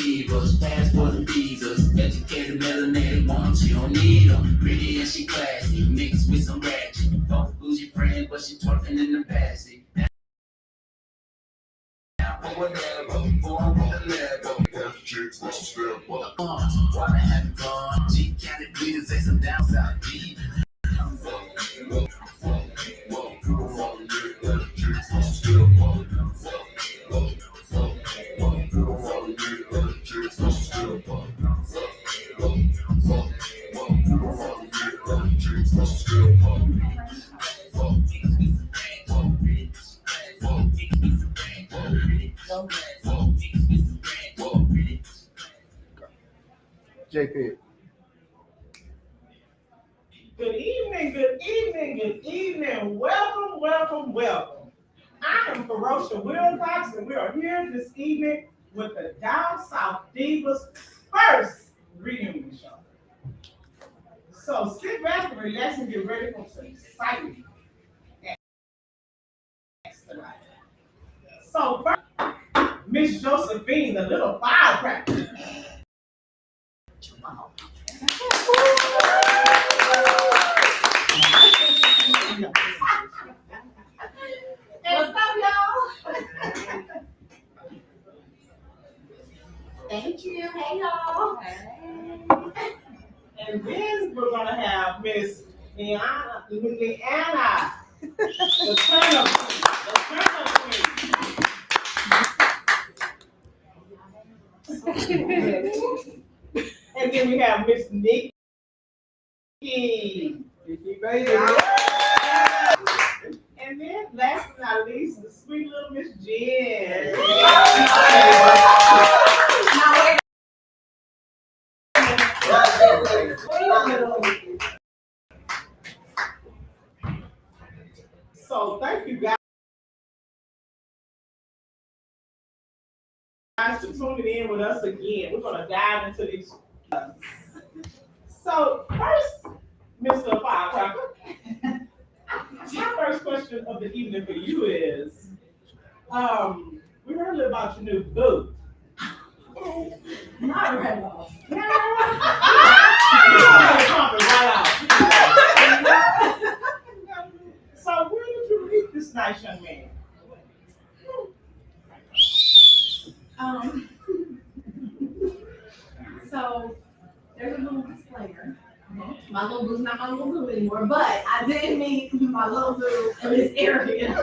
Divas, passport and visas. Educated, melanated ones, she don't need them. Pretty and she classy, mixed with some ratchet. Fuck bougie friends, but she twerking in the backseat. Why they haven't gone? G County bleeders, they some down south deep. JP. Good evening, good evening, good evening. Welcome, welcome, welcome. I am Ferocious Wilcox, and we are here this evening with the Down South Divas first reunion show. So sit back and relax and get ready for some exciting acts tonight. So first, Miss Josephine, the little firecracker. What's up, y'all? Thank you. Hey, y'all. Hey. And then we're gonna have Miss Leanna, the turnip queen. And then we have Miss Nikki. Baby. And then last but not least, the sweet little Miss Jen. So thank you guys for tuning in with us again. We're gonna dive into these. So first, Mr. Firecracker, my first question of the evening for you is, we heard a little about your new boot. Not right off. So where did you meet this nice young man? So there's a little disclaimer. My little boo's not my little boo anymore, but I did meet my little boo in this area.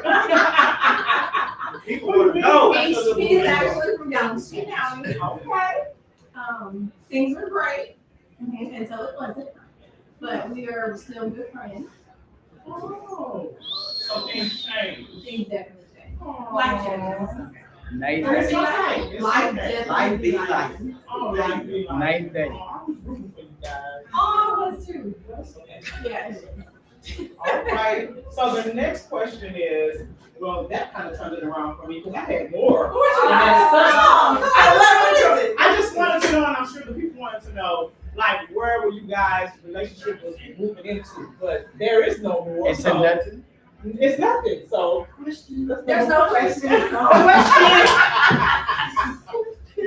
People would know. He's actually from Galveston County. Okay. Things were great, and so it wasn't. But we are still good friends. Oh, so things change. Things definitely changed. Life changes. Night It's day. okay. It's Life okay. definitely life. Oh, life be life. Night day. Oh, I'm rooting for you guys. Oh, us too. That's okay. Yeah. All right. So the next question is, well, that kind of turned it around for me because I had more. I just wanted to know, and I'm sure the people wanted to know, like, where were you guys' relationship was moving into? But there is no more. It's so nothing. It's nothing. So There's no question. Do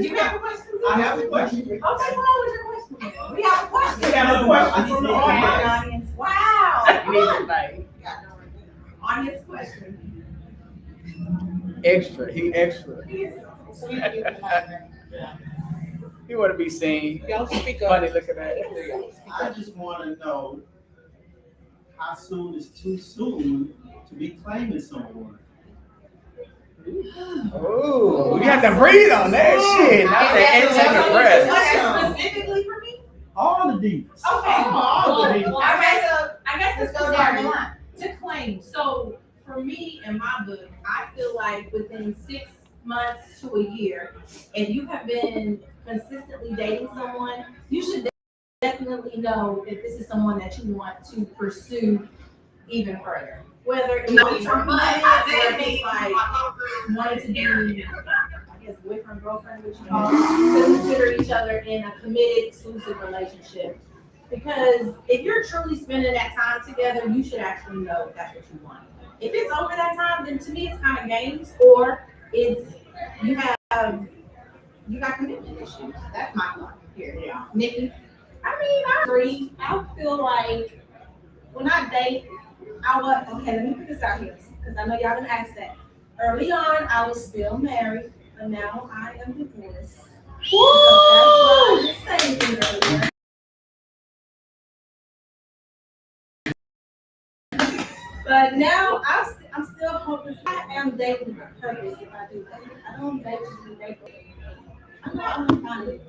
you have a question? I have a question. Okay, what was your question? We have a question. We have a question from the audience. Wow. Anybody. Audience question. Extra. He extra. He want to be seen. Y'all speak up. Funny looking at it. I just want to know how soon is too soon to be claiming someone. Oh, you have to breathe on that shit. Not that take a breath. What specifically for me? All the divas. Okay. Well, I guess let's go down the line. To claim. So for me in my book, I feel like within 6 months to a year, if you have been consistently dating someone, you should definitely know if this is someone that you want to pursue even further. Whether it's long-term commitment or if it's like wanting to be, I guess, boyfriend, girlfriend, which you call it, to consider each other in a committed, exclusive relationship. Because if you're truly spending that time together, you should actually know if that's what you want. If it's over that time, then to me it's kind of games, or it's you got commitment. issues. That's my thought here. Yeah. Nikki? I mean, I agree. I feel like when I date, okay, let me put this out here, because I know y'all gonna ask that. Early on, I was still married, but now I am divorced. So that's why I didn't say anything earlier. But now I'm still hoping. I am dating for purpose if I do that. I don't date just to be dating. I'm not on it.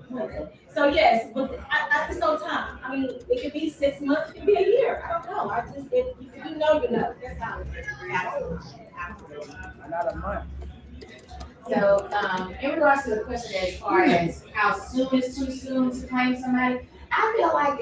So yes, but I just no time. I mean, it could be 6 months, it could be a year. I don't know. I just if you know, you know. That's how it is. Absolutely. Not a month. So, in regards to the question as far as how soon is too soon to claim somebody, I feel like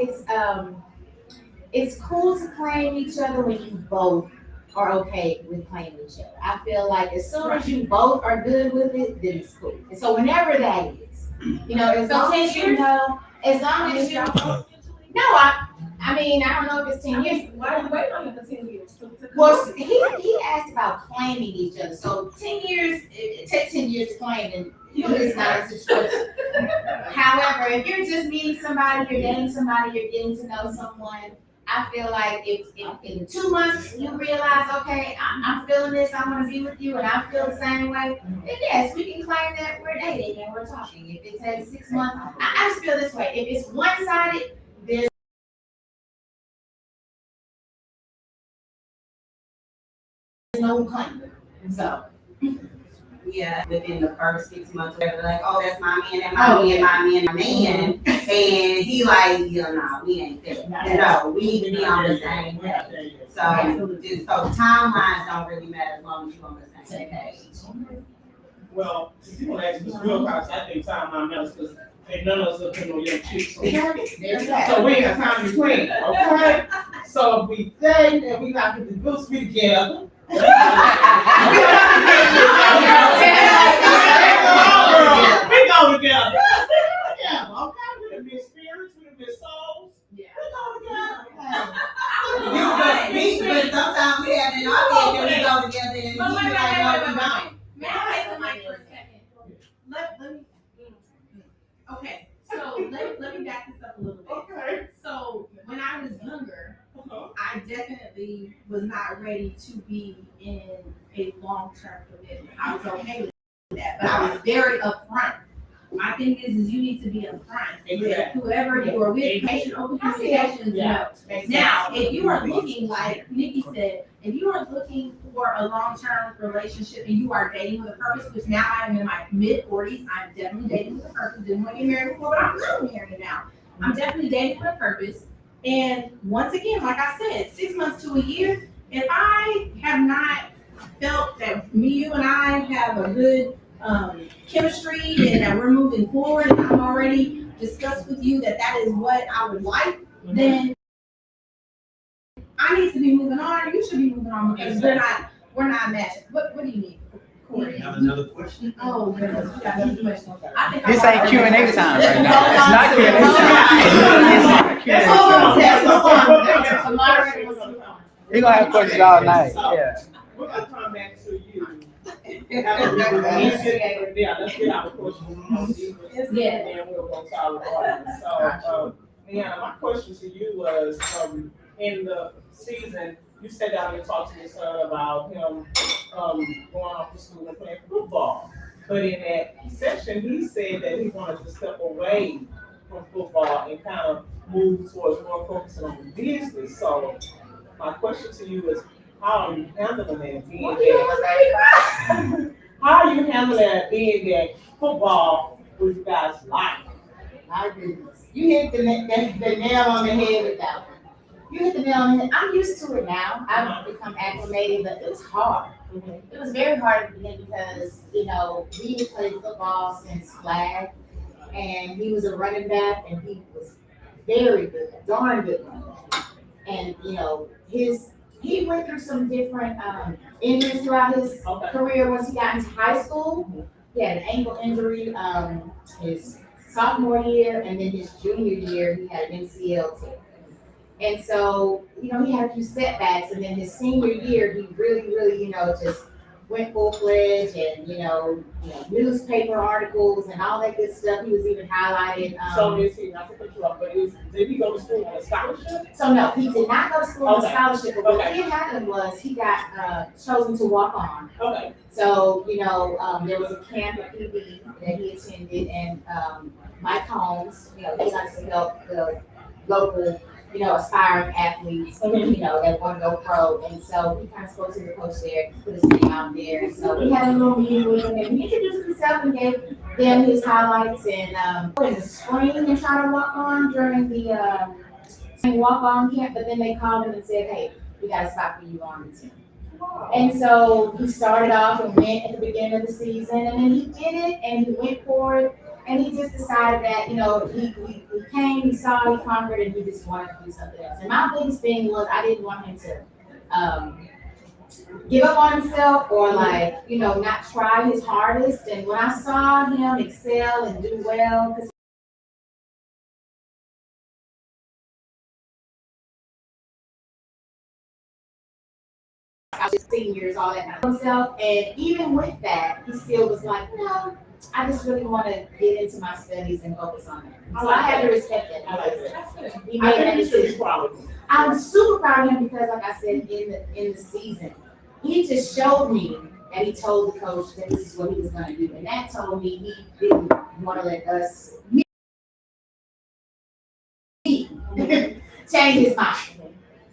it's cool to claim each other when you both are okay with claiming each other. I feel like as soon as you both are good with it, then it's cool. And so whenever that is, as So long 10 as you years? know, as long as you no, I mean, I don't know if it's 10 years. Why are you waiting on him for 10 years? Well, he asked about claiming each other. So 10 years, it takes 10 years to claim, and it's not a situation. However, if you're just meeting somebody, you're dating somebody, you're getting to know someone, I feel like if in 2 months you realize, okay, I'm feeling this, I want to be with you, and I feel the same way, then yes, we can claim that we're dating and we're talking. If it takes 6 months, I just feel this way. If it's one-sided, there's no claim. So. Yeah, within the first 6 months, whatever, like, oh, that's my man, and my man, my man, my man. And he like, yeah, nah, we ain't there. No, we need to be on the same page. So timelines don't really matter as long as you're on the same page. Well, if you want to ask Mr. Wilcox, I think time on matters because ain't none of us up in no young chicks. There's that. So we ain't got time to be playing, okay? So if we date and we not gonna do we together. We go together. Yeah, okay. We done been spirits, we done been souls. Yeah. We go together. But sometimes we have in our head that we go together and we be like, no, we don't. May I take the mic for a second? Let me. Okay, so let me back this up a little bit. Okay. So when I was younger, I definitely was not ready to be in a long-term commitment. I was okay with that, but I was very upfront. My thing is you need to be upfront with whoever you are with, patient, open communications. Now, if you are looking, like Nikki said, if you are looking for a long-term relationship and you are dating with a purpose, which now I'm in my mid-40s, I'm definitely dating with a purpose. Didn't want to get married before, but I'm not married now. I'm definitely dating with a purpose. And once again, like I said, 6 months to a year, if I have not felt that you and I have a good chemistry and that we're moving forward, and I'm already discussed with you that is what I would like, then I need to be moving on. You should be moving on because we're not matching. What do you need? You have another question? Oh, goodness, you got another question. I think This I'm ain't Q&A already- time right now. It's not Q&A time. It's not Q&A time. We're gonna have questions all night. Yeah. We're gonna come back to you. Yeah, let's get our questions. Yeah. And then we'll go to our audience. So, my question to you was, in the season, you sat down and talked to your son about him going off to school and playing football. But in that session, he said that he wanted to step away from football and kind of move towards more focusing on the business. So my question to you is, how are you handling that being that? How are you handling that being that football was you guys' life? My goodness. You hit the nail on the head with that one. You hit the nail on the head. I'm used to it now. I've become acclimated, but it's hard. It was very hard at the beginning because, we had played football since flag, and he was a running back, and he was very good, darn good running back. And, he went through some different injuries throughout his career once he got into high school. He had an ankle injury his sophomore year, and then his junior year, he had an MCL tear. And so, he had a few setbacks, and then his senior year, he really, just went full-fledged and, newspaper articles and all that good stuff. He was even highlighted. So is he, not to put you up, but did he go to school on a scholarship? So no, he did not go to school on a Okay. scholarship, but what Okay. did happen was he got chosen to walk on. Okay. So, there was a camp at PB that he attended, and Mike Holmes, he likes to help the local, aspiring athletes, that want to go pro. And so he kind of spoke to the coach there, put his name out there. And so we had a little meeting with him, and he introduced himself and gave them his highlights. And in the spring, and tried to walk on during the walk on camp, but then they called him and said, hey, we got a spot for you on the team. And so he started off and went at the beginning of the season, and then he did it and he went for it, and he just decided that, he came, he saw, he conquered, and he just wanted to do something else. And my biggest thing was I didn't want him to give up on himself or not try his hardest. And when I saw him excel and do well, because I was seniors, all that kind of himself. And even with that, he still was like, no, I just really want to get into my studies and focus on that. So I had to respect that. I like that. That's good. He I made think that you should be decision. proud of him. I'm super proud of him because, like I said, in the season, he just showed me that he told the coach that this is what he was going to do. And that told me he didn't want to let us change his mind.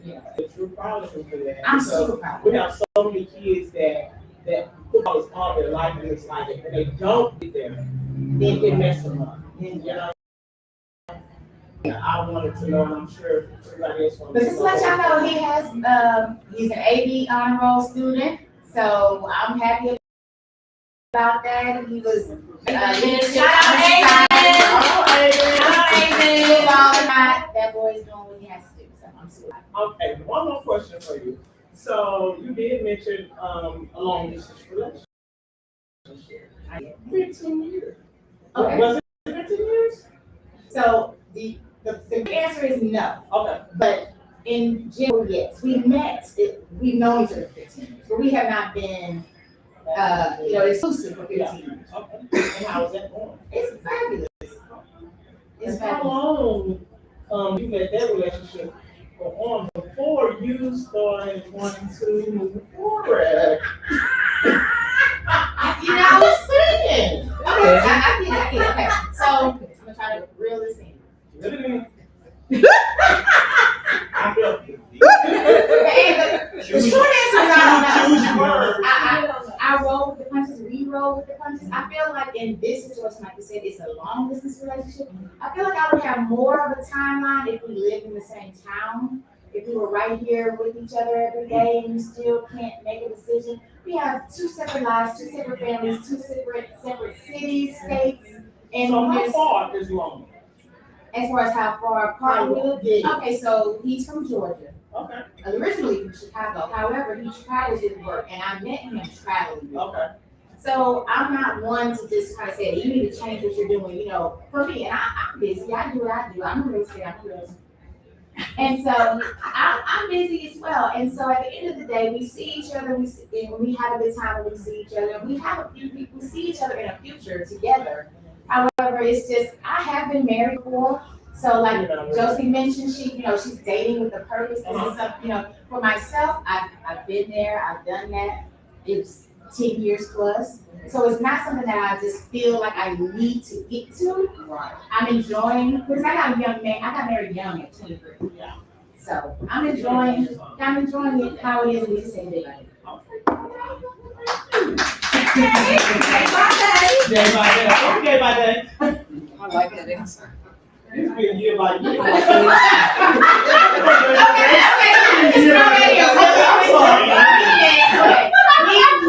Yeah, we're proud of him for that. I'm So, super proud. we have so many kids that football is all their life, and it's like if they don't get there, then it messes them up. Yeah, I wanted to know, and I'm sure everybody else wants But to just to let y'all know, he has, he's an AB honor roll student, so I'm happy about that. He was, Shout out that boy's doing what he has to do, so I'm super happy. Okay, one more question for you. So you did mention a long distance relationship. 15 years. Okay. Was it 15 years? So the answer is no, Okay. but in general, yes, we've known each other 15 years, but we have not been, exclusive for 15 years. Okay. And how is that going? It's fabulous. It's And how fabulous. long you let that relationship go on before you started wanting to move forward? I was thinking. Okay, I get it. Okay, so I'm gonna try to reel this in. I feel you. The short answer is I Choose don't your know. words. I roll with the punches. We roll with the punches. I feel like in this situation, like you said, it's a long distance relationship. I feel like I would have more of a timeline if we lived in the same town. If we were right here with each other every day and you still can't make a decision. We have two separate lives, two separate families, two separate cities, states, and So how we're- far is long? as far as how far apart we live. Okay, so he's from Georgia. Okay. Originally from Chicago. However, he travels with work, and I met him traveling. Okay. So I'm not one to just kind of say, you need to change what you're doing, for me. And I'm busy. I do what I do. I'm a real estate. I'm a real estate. And so I'm busy as well. And so at the end of the day, we see each other. And we have a good time when we see each other. We have a few people. We see each other in a future together. However, it's just I have been married before. So like Josie mentioned, she's dating with a purpose. This is something, for myself, I've been there, I've done that. It's 10 years plus. So it's not something that I just feel like I need to get to. Right. I'm enjoying, because I got married young at 23. Yeah. So I'm enjoying it how it is, and we just say day by day. Day by day. Day by day. I like that answer. It's been year by year.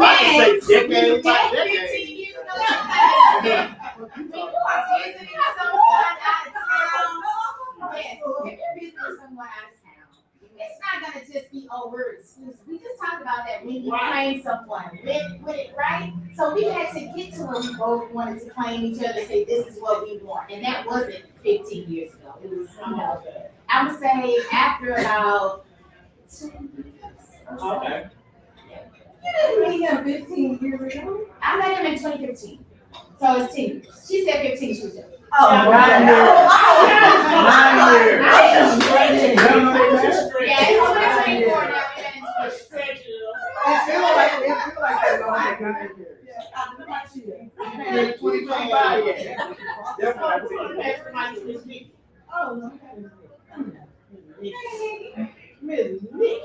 I say decade by decade. It's not gonna just be, we're exclusive. We just talked about that when you claim someone, with it, right? So we had to get to where we both wanted to claim each other, say this is what we want, and that wasn't 15 years ago. It was, I would say after about 2 years. Or so. Okay. You didn't meet him 15 years ago. I met him in 2015. So it's 10 years. She said 15, she was young. Oh, 9 years. 9 years. Yeah, it's over 24 now. It feel like that long, 9 years. Yeah. 2025 yet. Definitely. Oh, Ms. Nick.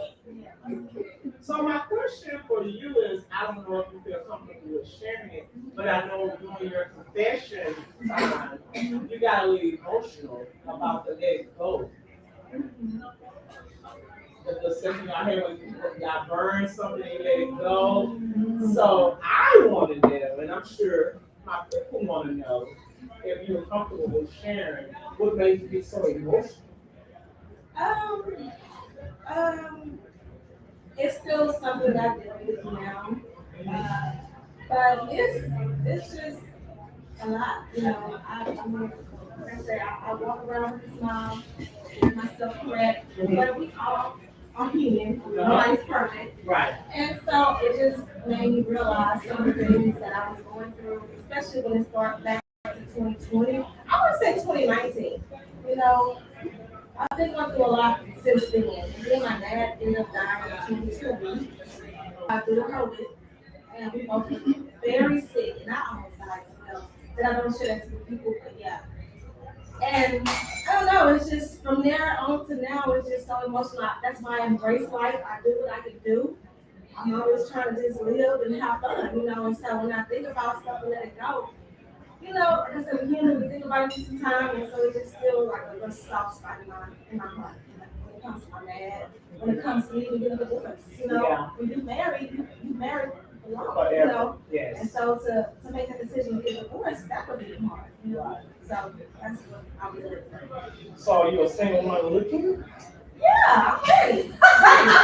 So my question for you is, I don't know if you feel comfortable with sharing it, but I know during your confession time, you got a little emotional about the let it go. The second y'all had when y'all burned something and let it go. So I want to know, and I'm sure my people want to know, if you're comfortable with sharing, what made you get so emotional? It's still something that I deal with now. But it's just a lot, you know. I mean, like I say, I walk around with a smile, get myself correct, but we all are human. Nobody's perfect. Right. And so it just made me realize some of the things that I was going through, especially when it started back to 2020. I want to say 2019. You know, I've been going through a lot since then. And then my dad ended up dying in 2020. I through COVID, and we both were very sick, and I almost died. You know, that I don't share that to people, but yeah. And I don't know, it's just from there on to now, it's just so emotional. That's why I embrace life. I do what I can do. I'm always trying to just live and have fun, you know. And so when I think about stuff and let it go, you know, like I said, human, we think about it sometimes, and so it just feels like a little soft spot in my heart. When it comes to my dad, when it comes to me getting a divorce, you know, Yeah. when you marry, you marry for long, Forever. you know. Yes. And so to make that decision to get divorced, that would be hard, you know. Right. So that's what I was doing. So you're a single mother looking? Yeah, I'm ready.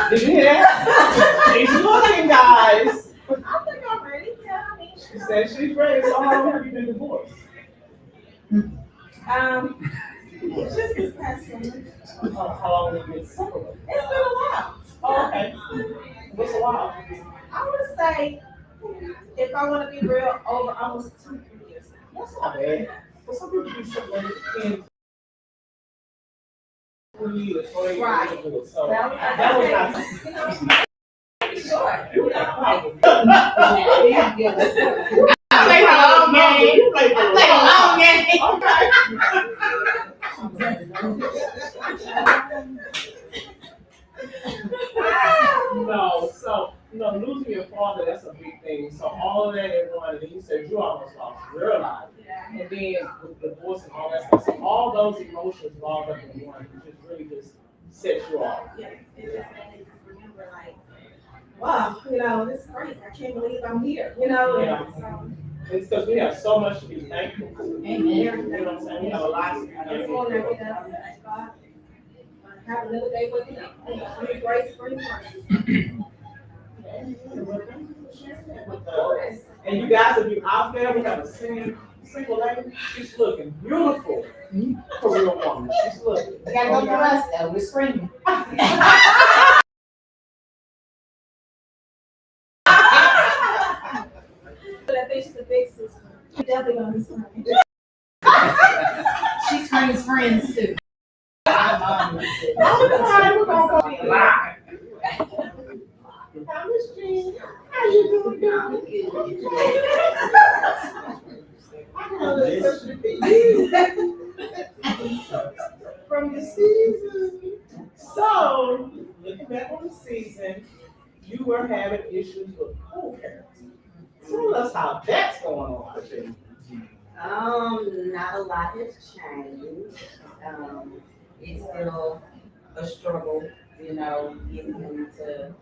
Did you hear that? She's looking, guys. I think I'm ready. Yeah, I mean, She said she's ready. So how long have you been divorced? just this past summer. How long have you been separated? It's been a while. Oh, okay. What's a while? I would say, if I want to be real, over almost 2-3 years now. That's not bad. Well, some people be separated in 3 years, 4 years. Right. So Well, that was not. you know, sure. You got a problem. I play a long game. You play for I play a long game. No, so losing your father, that's a big thing. So all of that in one, and then you said you almost lost your life. And then with divorce and all that stuff. So all those emotions involved up in one, it just really just sets you off. Yeah, it just made me just remember, like, wow, you know, this is crazy. I can't believe I'm here, you know. Yeah. And so, It's because we have so much to be thankful for. Amen. You know what I'm saying? We have a lot to be this thankful morning I for. get up and thank God. Have another day waking up. For His grace, for His mercy. With us. And you guys, if you're out there, we have a single lady. She's looking beautiful. For real woman. She's looking. You gotta go for us though. We're screaming. But I think she's a big sister. She's definitely gonna be smiling. She screams friends too. All right, we're gonna go live. Hi, Miss Jean. How you doing, darling? I know this question from the season. So, looking back on the season, you were having issues with co-parents. Tell us how that's going on for you. Not a lot has changed. It's still a struggle, you know, getting him to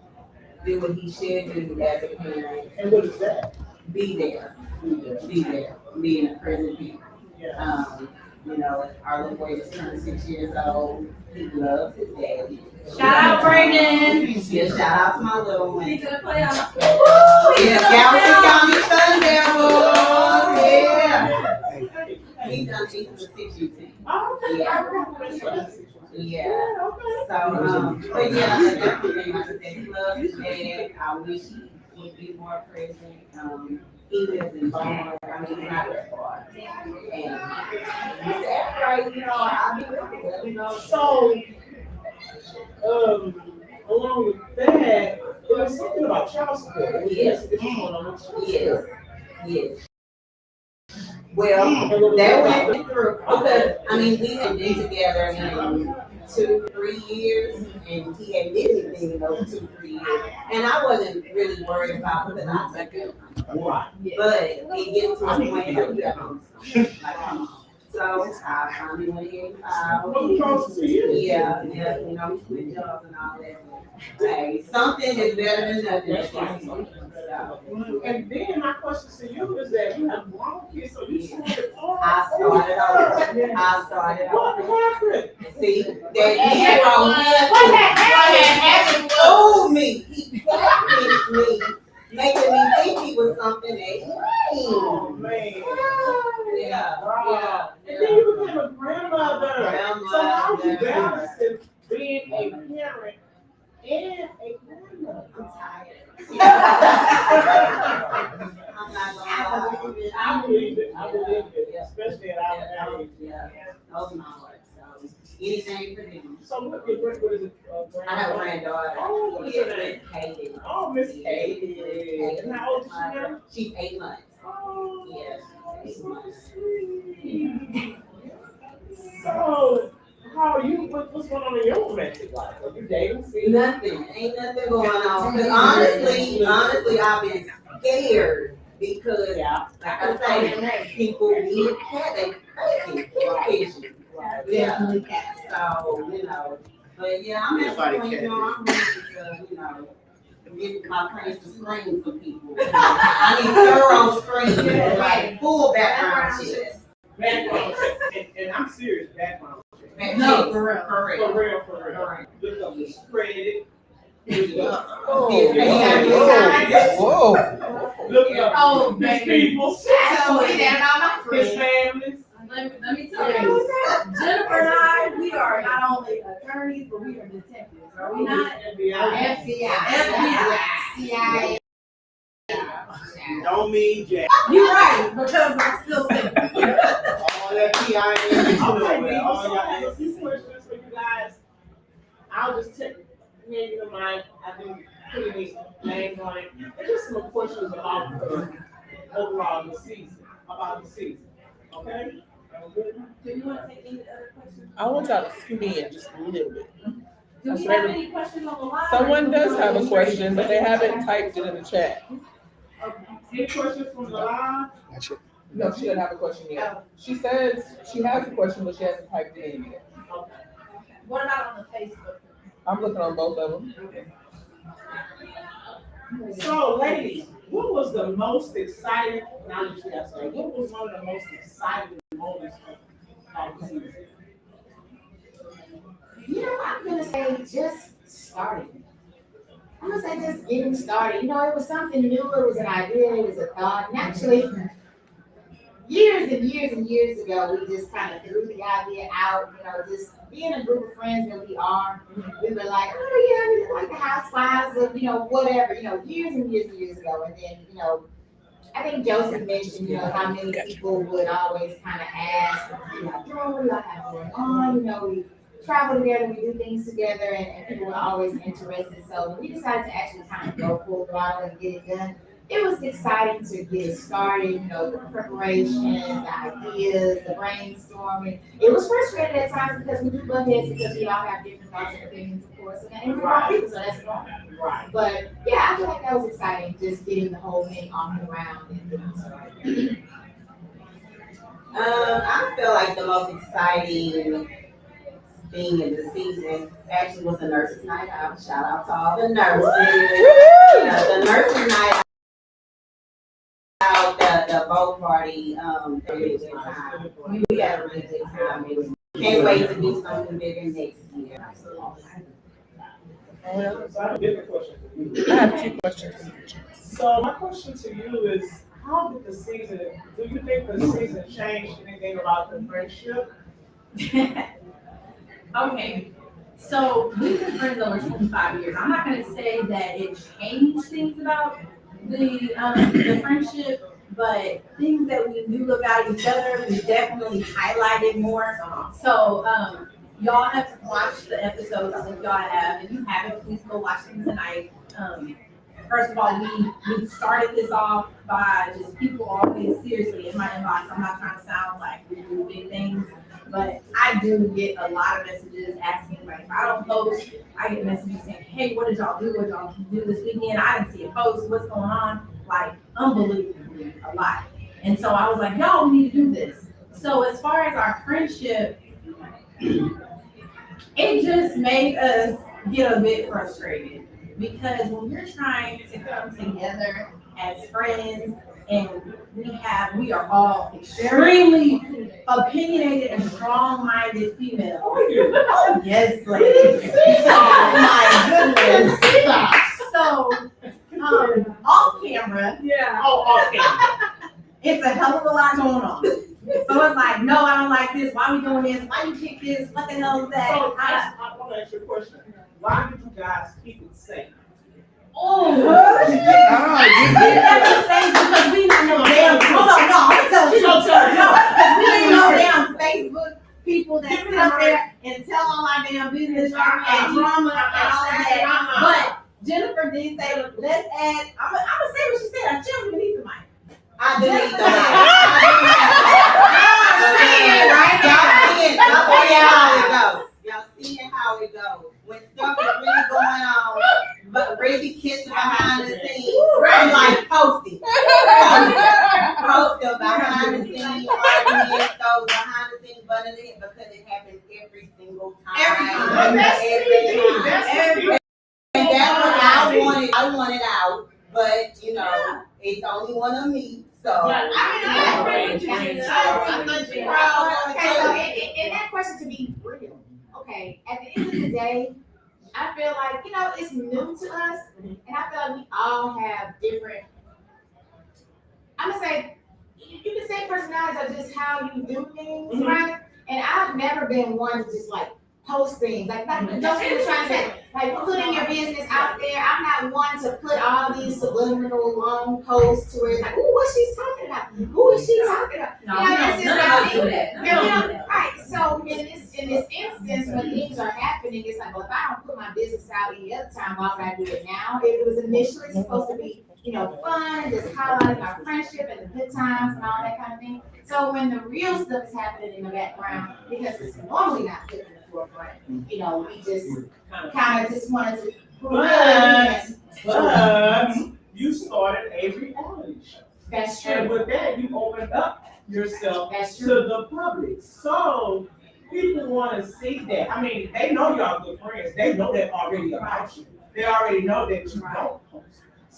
do what he should do as a parent. And what is that? Be there, be in the present, be. Yeah. You know, our little boy just turned 6 years old. He loves his daddy. Shout out Brandon. Yeah, shout out to my little one. He's gonna play on. Yeah, Galveston County Sun Devils. Yeah. He's done 6 years. Oh, okay. Yeah. Yeah. Yeah, okay. So, but yeah, that's the thing. Like I said, he loves his dad. I wish would be more present. He lives in Beaumont. I mean, he's not that far. And he said, right, I'll be with you. So, along with that, there was something about child support. Yes. It's going on with child Yes, support. yes. Well, that went through, because, I mean, we had been together in 2-3 years, and he had anything in those 2-3 years. And I wasn't really worried about it, because I was like, Right. but it gets to a point where you have to do something. Like, come on. So I finally went ahead and filed. Well, close to you. Yeah, we switch jobs and all that. Hey, something is better than nothing. That's right. And then my question to you is that you have grown kids, so you started off. I started What off. happened? See, that he told me. He catfished me, making me think he was something that he Oh, ain't. man. Yeah. And then you became a grandmother. So how Grandmother. you balancing being a parent and a grandmother? I'm tired. I'm not gonna lie. I believe it, especially at our age. Yeah, those my heart. So anything for them. So what is it? I have a granddaughter. Oh, what is her name? Katie. Oh, Miss Katie. And how old is she now? She's 8 months. Oh, Yes, 8 months. sweet. So, how are you? What's going on in your romantic life? Are you dating? See? Nothing. Ain't nothing going on. Because honestly, I've been scared because, like I say, people get cat, they crazy, catfish. Definitely cat. So, but yeah, I'm at the point, I'm ready to, get my friends to screen for people. I need thorough screening, like full background check. Background check. And I'm serious, background check. No, for real. For real. Look up the credit. Whoa. Look up Oh, his baby. people. Tell me that about my His friends. families. Let me tell you, Jennifer and I, we are not only attorneys, but we are detectives, are we not? FBI. FBI. CIA. Don't mean Jack. You're right, because I'm still single. All that PIN. Okay, All so I have a y'all few questions for you guys. I'll just take maybe the mic. I didn't put any names on it. There's just some questions about overall the season. Okay? Do you want to take any other questions? I want y'all to scoot in just a little bit. Do we have any questions on the line? Someone does have a question, but they haven't typed it in the chat. Okay. Any questions from the line? No, she doesn't have a question yet. She says she has a question, but she hasn't typed it in yet. Okay. What about on the Facebook? I'm looking on both of them. So, ladies, what was the most exciting? Now that you guys say, what was one of the most exciting moments of the season? I'm gonna say just starting. I'm gonna say just getting started. It was something new. It was an idea. It was a thought. And actually, years and years and years ago, we just kind of threw the idea out. Just being a group of friends that we are. We were like, oh yeah, we like the housewives of whatever. Years and years and years ago. And then I think Joseph mentioned how many people would always kind of ask, what do y'all have going on? We travel together, we do things together, and people were always interested. So when we decided to actually kind of go full throttle and get it done, it was exciting to get it started, the preparation, the ideas, the brainstorming. It was frustrating at times because we do butt heads because we all have different thoughts and opinions, of course, and we're all people, so that's normal. Right. But yeah, I feel like that was exciting, just getting the whole thing off the ground and getting started. I feel like the most exciting thing in the season actually was the nurses' night out. Shout out to all the nurses. The nurses' night out, the boat party, really good time. We had a really good time. Can't wait to do something bigger next year. So I have a different question for you. I have two questions. So my question to you is, how did the season, do you think the season changed anything about the friendship? Okay, so we've been friends over 25 years. I'm not gonna say that it changed things about the friendship, but things that we knew about each other, we definitely highlighted more. So, y'all have watched the episodes. I hope y'all have. If you haven't, please go watch them tonight. First of all, we started this off by just people always seriously in my inbox. I'm not trying to sound like we do big things, but I do get a lot of messages asking, like, if I don't post, I get messages saying, hey, what did y'all do? What did y'all do this weekend? I didn't see a post. What's going on? Like, unbelievably a lot. And so I was like, y'all need to do this. So as far as our friendship, it just made us get a bit frustrated because when we're trying to come together as friends and we are all extremely opinionated and strong-minded females. Oh yes, ladies. Oh my goodness. So off camera. Yeah. Oh, off camera. It's a hell of a lot going on. So it's like, no, I don't like this. Why we doing this? Why you pick this? What the hell is that? So I want to ask you a question. Why did you guys keep it safe? Oh, we never say because we ain't no damn. Hold on, no, I'm gonna tell you. No, because we ain't no damn Facebook people that sit up there and tell all our damn business and drama and all that. But Jennifer did say, let's add. I'm gonna say what she said. I chill beneath the mic. I delete the Y'all seeing how it goes. When stuff is really going on, but really kissing behind the scenes, I'm like posting. Post the behind the scenes arguments, those behind the scenes button it because it happens every single time. Every time. And that one I want it out, but you know, it's only one of me. So Okay, so and that question to be real. Okay, at the end of the day, I feel like, it's new to us, and I feel like we all have different, I'm gonna say, you can say personalities are just how you do things, right? And I've never been one to just like post things, like Josie was trying to say, like putting your business out there. I'm not one to put all these subliminal long posts to where it's like, ooh, what she's talking about? Who is she talking about? It's just not me. Right. So in this instance, when things are happening, it's like, well, if I don't put my business out any other time, why would I do it now? It was initially supposed to be, fun and just highlighting our friendship and the good times and all that kind of thing. So when the real stuff is happening in the background, because it's normally not put in the forefront, we just kind of just wanted to. But you started a reality show. That's true. And with that, you opened up yourself That's to true. the public. So people want to see that. I mean, they know y'all good friends. They know that already about you. They already know that you don't post.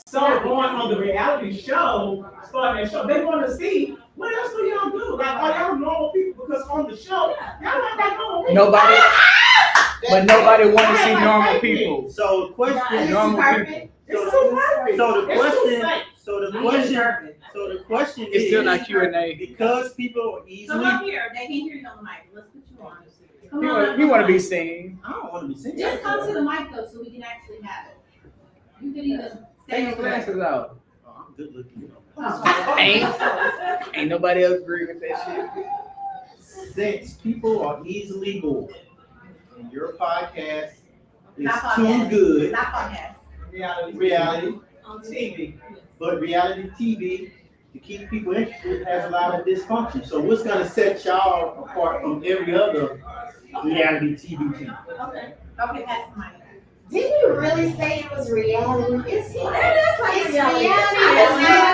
So going on the reality show, starting that show, they want to see what else do y'all do? Like, are y'all normal people? Because on the show, y'all not like normal people. Nobody want to see normal people. So the question, normal people. It's too perfect. So the question It's is still not Q&A. because people are Come easily. up here. They can hear you on the mic. Let's put you on. Come on. You want to be seen. I don't want to be seen. Just come to the mic though, so we can actually have it. You can even Take stay your over there. glasses out. Oh, I'm good looking. Ain't nobody else agree with that shit. Since people are easily bored, and your podcast is Not too podcast. good, Not podcast. reality, On TV. but reality TV to keep people interested has a lot of dysfunction. So what's gonna set y'all apart from every other reality TV channel? Okay. Okay, pass the mic. Did you really say it was reality? It's reality.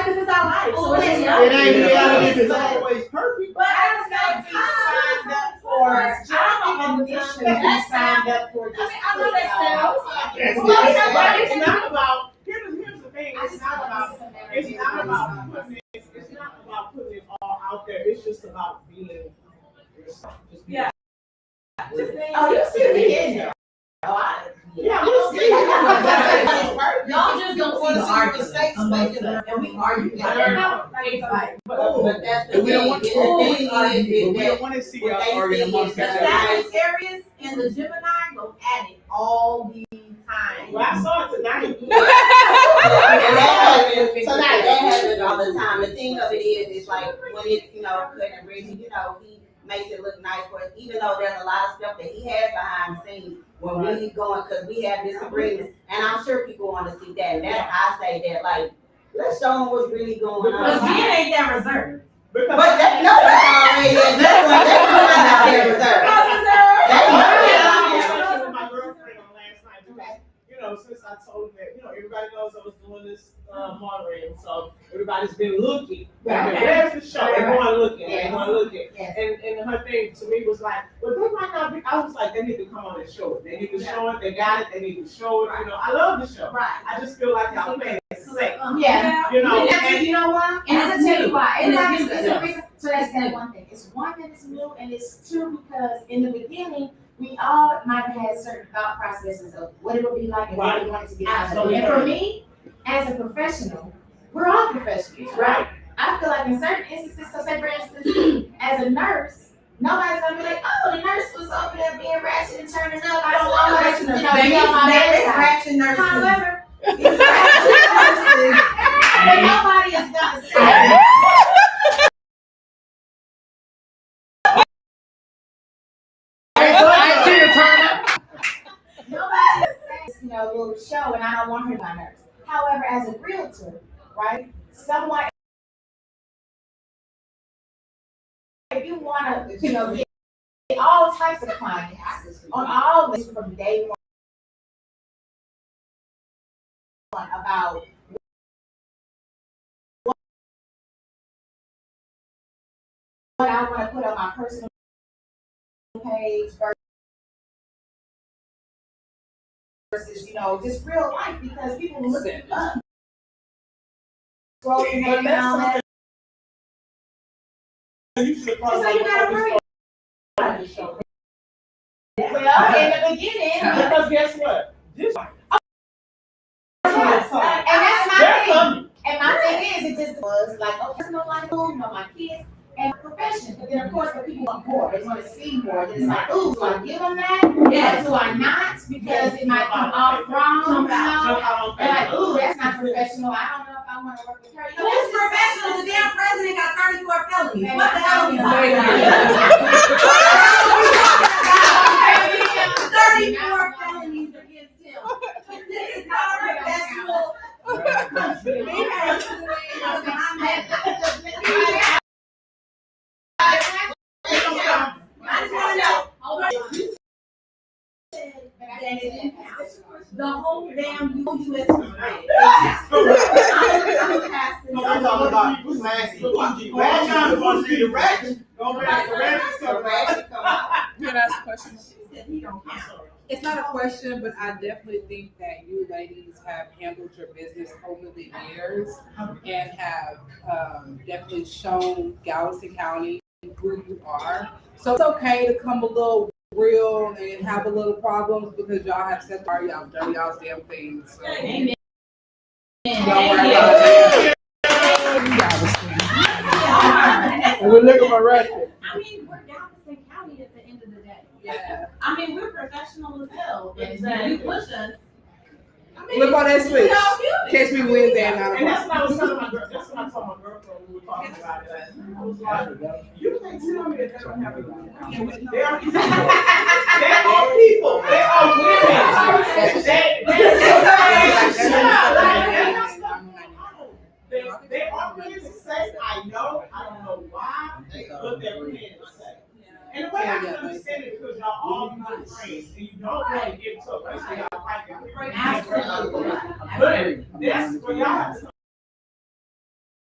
Because it's our life. So it's It reality. ain't reality if it's always perfect. But I was not signed up for job initially. We signed up for just. I know that It's not about. Here's the thing. It's not about putting it all out there. It's just about being yourself. Just being Oh, you see me in there. Yeah, we'll see. Y'all just don't want to see mistakes making and we argue. But that's the We don't want thing. we don't want to see y'all arguing amongst The each other. Sagittarius and the Gemini go at it all the time. behind. Well, I saw it tonight. So now that happens all the time. The thing of it is like when it's, cut and ready, he makes it look nice for us, even though there's a lot of stuff that he has behind the scenes when we going, because we have disagreements. And I'm sure people want to see that. And that's, I say that, like, let's show them what's really going on. Because Jen ain't that reserved. But that's already, that's not that reserved. I was with my girlfriend on last night because, since I told him that, everybody knows I was doing this moderating, so everybody's been looking. Right. Where's the show? Right. Everyone looking, Yes. everyone looking. Yes. And her thing to me was like, well, they might not be, I was like, they need to come on and show it. They need to show it, they got it, they need to show it, I love the show. Right. I just feel like y'all playing it safe. Yeah. And You know what? And I'm it's gonna tell new. you why. And it's Everybody's, new. it's a reason. So that's that one thing. It's one that is new, and it's two because in the beginning, we all might have had certain thought processes of what it would be like and what we wanted to be like. Absolutely. And for me, as a professional, we're all professionals, right? I feel like in certain instances, so say for instance, as a nurse, nobody's gonna be like, oh, the nurse was over there being ratchet and turning up. I don't want her to, be on my bedside. Fraction nurses. However, It's fraction nurses. but nobody is gonna say. Nobody says, will show, and I don't want her to be my nurse. However, as a realtor, right, someone, if you want to, get all types of clients on all this from day one about what I want to put on my personal page versus, just real life, because people look at us. Scrolling and all that. You should have So you gotta worry. Well, in the beginning, because guess what? This yes, and that's my they're thing. coming. And my thing is, it just was like, oh, personal life, my kids, and profession. But then, of course, when people want more, they want to see more. Then it's like, ooh, do I give them that? Yes. Or do I not? Because it might come off wrong. They're like, ooh, that's not professional. I don't know if I want to work with her. Who's professional? The damn president got 34 felonies. Man, What the hell are you talking about? 34 felonies against him. This is not professional. I just want to know. Hold on. The whole damn U.S. was red. I'm a pastor. I'm talking about who's nasty. Ratchet wants to be the ratchet. Don't let the ratchets come out. Can I ask a question? She said he don't count. It's not a question, but I definitely think that you ladies have handled your business over the years and have definitely shown Galveston County who you are. So it's okay to come a little real and have a little problems because y'all have set y'all done y'all's damn things. So. Amen. Don't worry about it. And we look at my record. I mean, we're Galveston County at the end of the day. Yeah. I mean, we're professional as hell. If you push us. I mean, Look on that switch. you Catch me Wednesday at 9 And that's o'clock. what I was telling my girl. That's what I told my girlfriend when we were talking about it. I was like, you can't tell me that they don't have a good. They are people. They are people. They are women. They are women to say, I know, I don't know why, but they're women to say. And the way I can understand it because y'all all good friends and you don't want to get to a place where y'all fight. Absolutely. But that's where y'all have to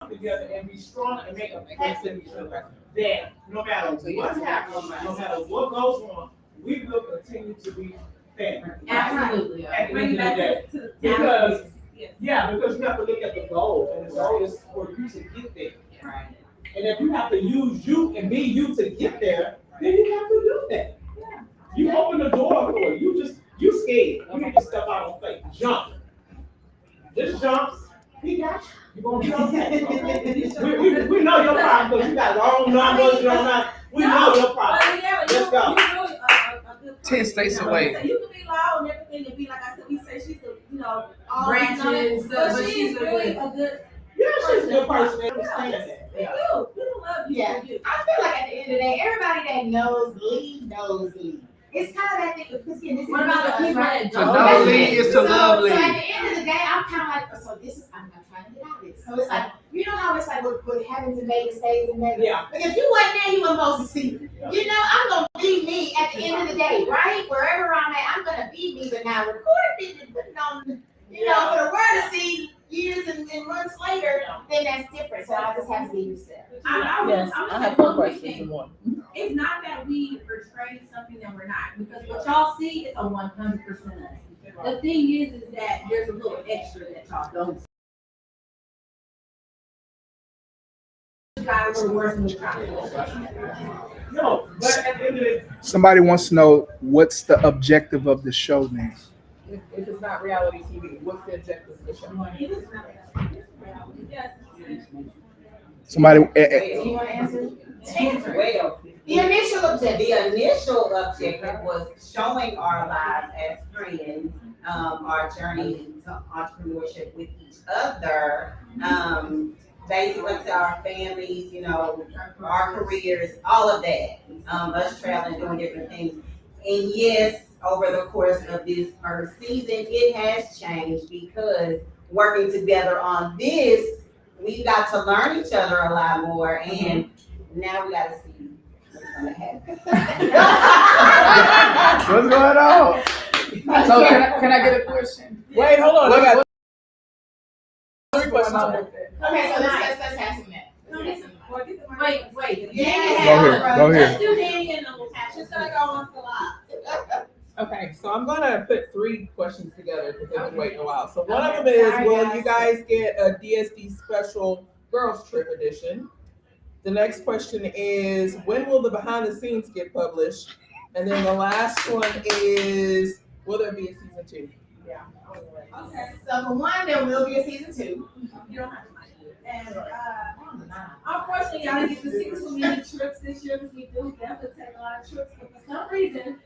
come together and be strong and make a pact with each other that no matter what happens, no matter what goes on, we will continue to be family. Absolutely. At the Bring end it of the back day. to Because, yes. yeah, because you have to look at the goal, and the goal is for you to get there. Right. And if you have to use you and be you to get there, then you have to do that. You open the door for it. You scared. You need to step out on faith. Jump. Just jump. He got you. You're gonna be okay. We know your problem because you got long numbers. You know, we know your problem. Well, yeah, Let's go. 10 states away. You can be loud and everything and be like I said, we say all Branches, but but she's she's really good. a good. Yeah, she's a good person. I Yeah, understand that. they Yeah. do. People love you. Yeah, I feel like at the end of the day, everybody that knows Lee. It's kind of that thing, because again, this is What about the us, people right? that To don't? know Lee is to So love at Lee. the end of the day, I'm kind of like, so this is, I'm trying to get out of this. So it's like, you know how it's like what happens in Vegas stays in Vegas? Yeah. Like if you wasn't there, you weren't supposed to see it. You know, I'm gonna be me at the end of the day, right? Wherever I'm at, I'm gonna be me. But now recording it and putting on, you know, for the world to see years and months later, then that's different. So I just have to be used to it. Yes, I have four questions in one. It's not that we portray something that we're not, because what y'all see is a 100% us. The thing is that there's a little extra that y'all don't see. Got a little worse than we trying to. No, but at the end of the Somebody wants to know what's the objective of the show then? If it's not reality TV, what's the objective of the show? It is not. Yes. Somebody, Do you want to answer? Well, The initial objective. the initial objective was showing our lives as friends, our journey to entrepreneurship with each other, basically to our families, you know, our careers, all of that, us traveling, doing different things. And yes, over the course of this first season, it has changed because working together on this, we got to learn each other a lot more, and now we got to see what's gonna happen. what's going on? So can I get a question? Wait, hold on. I got three questions. Okay, so let's have some minutes. Let's have some minutes. Wait. Yeah. Go here. Let's do Danny and Natasha. Just gonna go on the live. Okay, so I'm gonna put three questions together because they've been waiting a while. So one of them is, will you guys get a DSD special girls trip edition? The next question is, when will the behind the scenes get published? And then the last one is, will there be a season 2? So for one, there will be a season 2. You don't have to mind. And unfortunately, y'all didn't get to see too many trips this year because we do definitely take a lot of trips. But for some reason,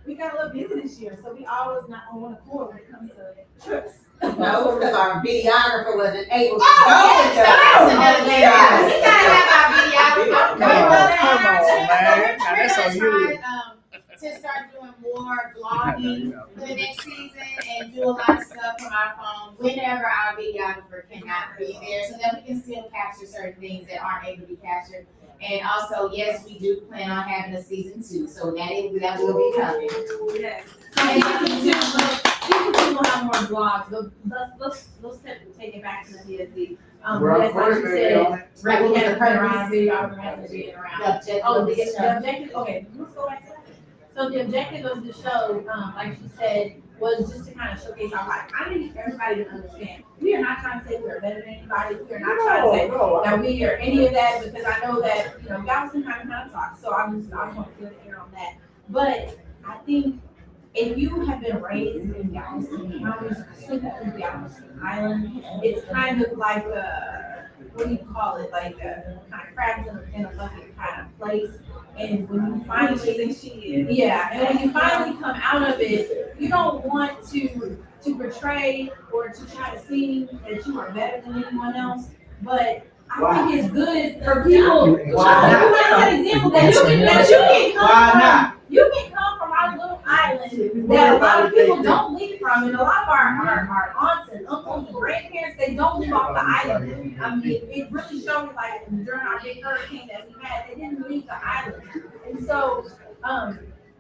we got a little busy this year, so we always not on one accord when it comes to trips. No, because our videographer wasn't able to Oh, go yes, with so that's us. another thing. We gotta have our videographer. Come on, man. Now, We're that's on gonna you. try, to start doing more vlogging for the next season and do a lot of stuff from our phone whenever our videographer cannot be there, so that we can still capture certain things that aren't able to be captured. And also, yes, we do plan on having a season 2, so that will be coming. Yes. So season two will have more vlogs. Let's take it back to the DSD. Yes, like you said, Right, we what was haven't the been around, purpose? videographer hasn't been around. The objective Oh, of the the show. objective, okay, let's go back to that. So the objective of the show, like she said, was just to kind of showcase our life. I need everybody to understand. We are not trying to say we're better than anybody. We are not trying to say that we are any of that, because I know that, you know, Galveston kind of talks. So I just want to clear the air on that. But I think if you have been raised in Galveston County, specifically Galveston Island, it's kind of like a, what do you call it? Like a kind of crabs in a bucket kind of place. And when you finally, and when you finally come out of it, you don't want to portray or to try to seem that you are better than anyone else. But I think it's good for people. Why You want to set an example that you can come from our little island that a lot of people don't leave from, and a lot of our aunts and uncles and grandparents, they don't leave off the island. I mean, it really showed me, like during our big hurricane that we had, they didn't leave the island. And so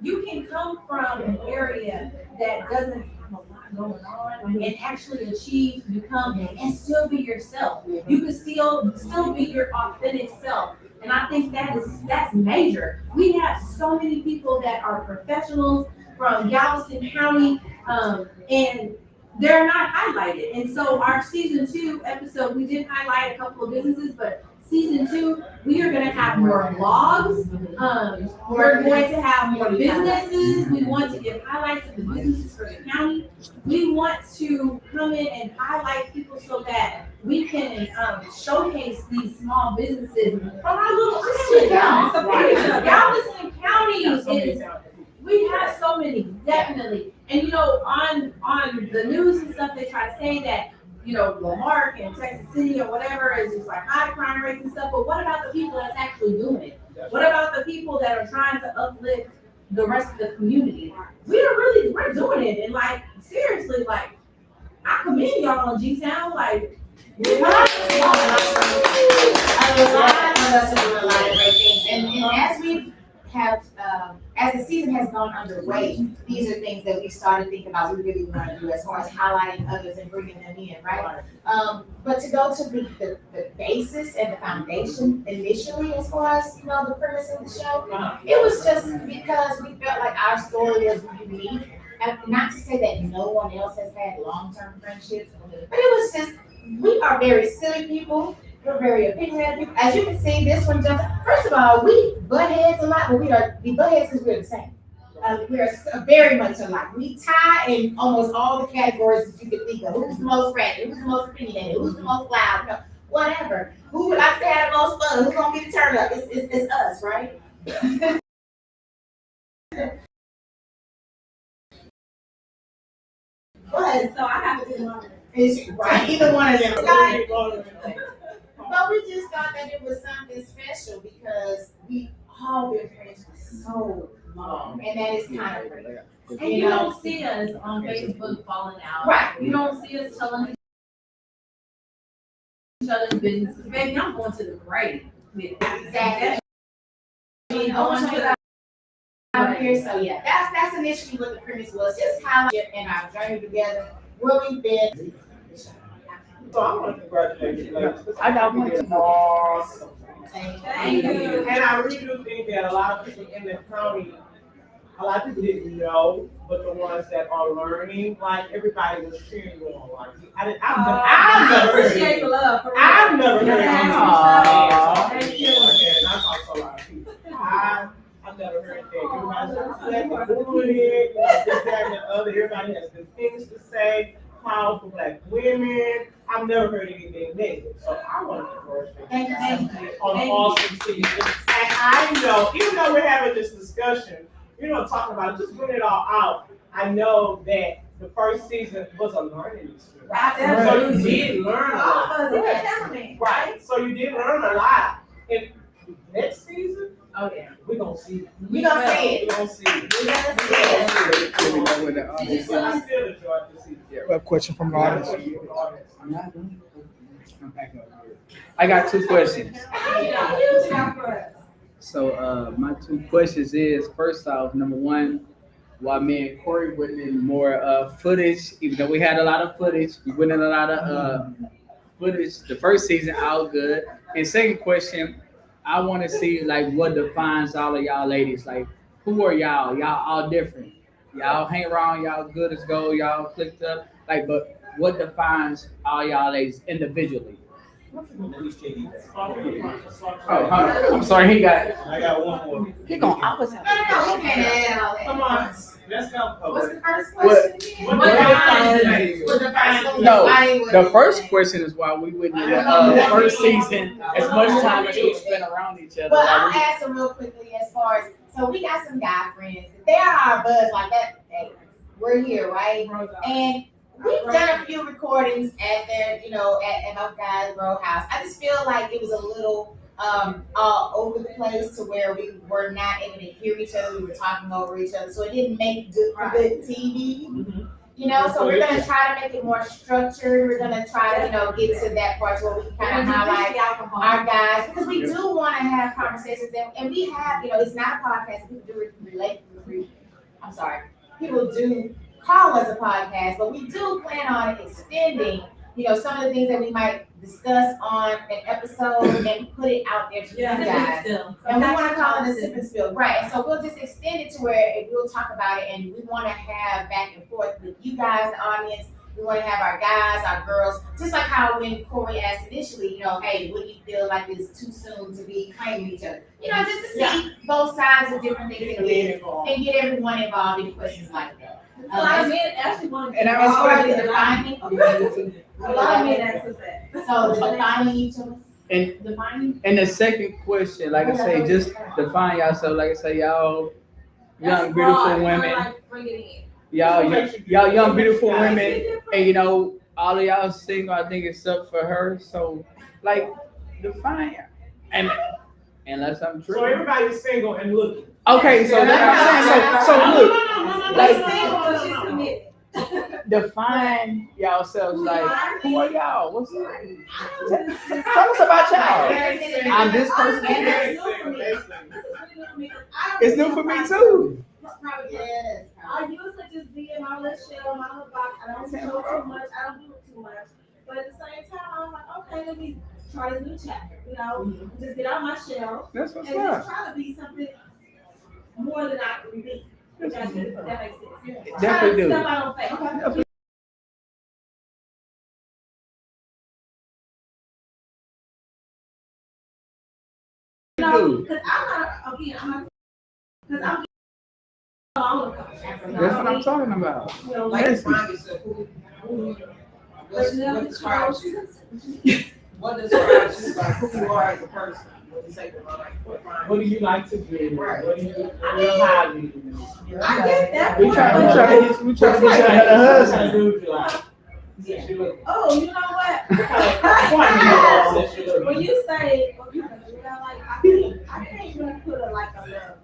you can come from an area that doesn't have a lot going on and actually achieve, become, and still be yourself. You can still be your authentic self. And I think that's major. We have so many people that are professionals from Galveston County, and they're not highlighted. And so our season 2 episode, we did highlight a couple of businesses, but season 2, we are going to have more vlogs. We're going to have more businesses. We want to give highlights of the businesses for the county. We want to come in and highlight people so that we can showcase these small businesses from our little island. Galveston County is, we have so many, definitely. And on the news and stuff, they try to say that, Lamar and Texas City or whatever is just like high crime rates and stuff. But what about the people that's actually doing it? What about the people that are trying to uplift the rest of the community? We're doing it. And like, seriously, like, I commend y'all in G-Town. Like, A lot of us are doing a lot of great things, and as we have, as the season has gone underway, these are things that we started thinking about we really want to do as far as highlighting others and bringing them in, right? But to go to the basis and the foundation initially, as far as, the premise of the show, it was just because we felt like our story was unique. And not to say that no one else has had long-term friendships, but it was just, we are very silly people. We're very opinionated people. As you can see, this one jumps. First of all, we butt heads a lot, but we butt heads because we're the same. We are very much alike. We tie in almost all the categories that you could think of. Who's the most ratchet? Who's the most opinionated? Who's the most loud? Whatever. Who would like to have the most fun? Who's gonna get the turn up? It's us, right? But so I have to. it's right, either one of them. But we just thought that it was something special because we've all been friends for so long, and that is kind of rare. And you don't see us on Facebook falling out. Right. You don't see us telling each other's businesses. Baby, I'm going to the grave. Exactly. Going to the out here, so yeah, that's initially what the premise was, just highlight it in our journey together, where we've been. So I want to congratulate you, ladies. I got one. It's awesome. Thank you. And I really do think that a lot of people in the county, a lot of people didn't know, but the ones that are learning, like everybody was cheering you on. Like I've never heard Appreciate the it. love. I've never heard it. Thank you. And I talk to a lot of people. I've never heard that. Everybody's doing it, this, that, and the other. Everybody has good things to say. Powerful black women. I've never heard anything negative. So I want to congratulate Thank you. on an awesome season. And I know, even though we're having this discussion, talking about it, just bring it all out. I know that the first season was a learning experience. Right. So you did learn a lot. Right. Right. So you did learn a lot. And next season, Oh, yeah. we're going to see it. We gonna see it. We're going to see it. We gonna see it. Let me know when the audience So I is. still enjoy to see it. We have a question from the audience. I'm not done. I'm back up here. I got two questions. So my two questions is, first off, number one, why me and Corey went in more footage, even though we had a lot of footage, we went in a lot of footage the first season, all good. And second question, I want to see like what defines all of y'all ladies. Like, who are y'all? Y'all all different. Y'all hang around, y'all good as gold, y'all clicked up. Like, but what defines all y'all ladies individually? Oh, hold on. I'm sorry, he got it. I got one more. He gonna opposite. No, we can't add all that. Come on. Let's go. What's the first question? What What's the first one? No, the first question is why we wouldn't the first season as much time as we spent around each other. Well, I'll Like, we- ask them real quickly as far as, so we got some guy friends. They are our buds like that. We're here, right? And we've done a few recordings at their, at my guys' row house. I just feel like it was a little all over the place to where we were not able to hear each other. We were talking over each other, so it didn't make good for good TV. So we're gonna try to make it more structured. We're gonna try to, get to that part where we can kind of highlight our guys, because we do want to have conversations, and we have, it's not a podcast. People do relate. I'm sorry. People do call us a podcast, but we do plan on extending, some of the things that we might discuss on an episode and put it out there to you guys. And we want to call it a sip and spill, right? And so we'll just extend it to where we'll talk about it, and we want to have back and forth with you guys, the audience. We want to have our guys, our girls, just like how when Corey asked initially, hey, what do you feel like it's too soon to be claiming each other? Just to see both sides of different things and get everyone involved in questions like that. A lot of men actually want to. And as far as defining, A lot of men ask us that. so defining each other. And Defining. and the second question, like I say, just define yourself. Like I say, y'all young, beautiful women. Bring it in. y'all young beautiful women, and you know all of y'all single. I think it's up for her. So like define, and unless I'm So tripping. everybody's single and looking. Okay, so that's what I'm saying. So look, No. like Single, she's committed. define yourselves. Like who are y'all? What's tell us about y'all. I'm this person. It's new for me too. Yes. I usually just be in my little shell, my little box. I don't know too much. I don't do too much. But at the same time, I was like, okay, let me try this new chapter. You know, just get out my shell That's and what's just up. try to be something more than I can be. Which I think that makes sense. Definitely do. Step out on faith. Do. Because I'm not, again, because I'm all of them. That's what I'm talking about. You know, Like Listen. Frank said, but what describes you? What describes you about who you are as a person? When you say What do you like to do? Right. What do you hobby? I get that. We try to get you another husband. Oh, you know what? When you say, you know, like, I can't really put a like a love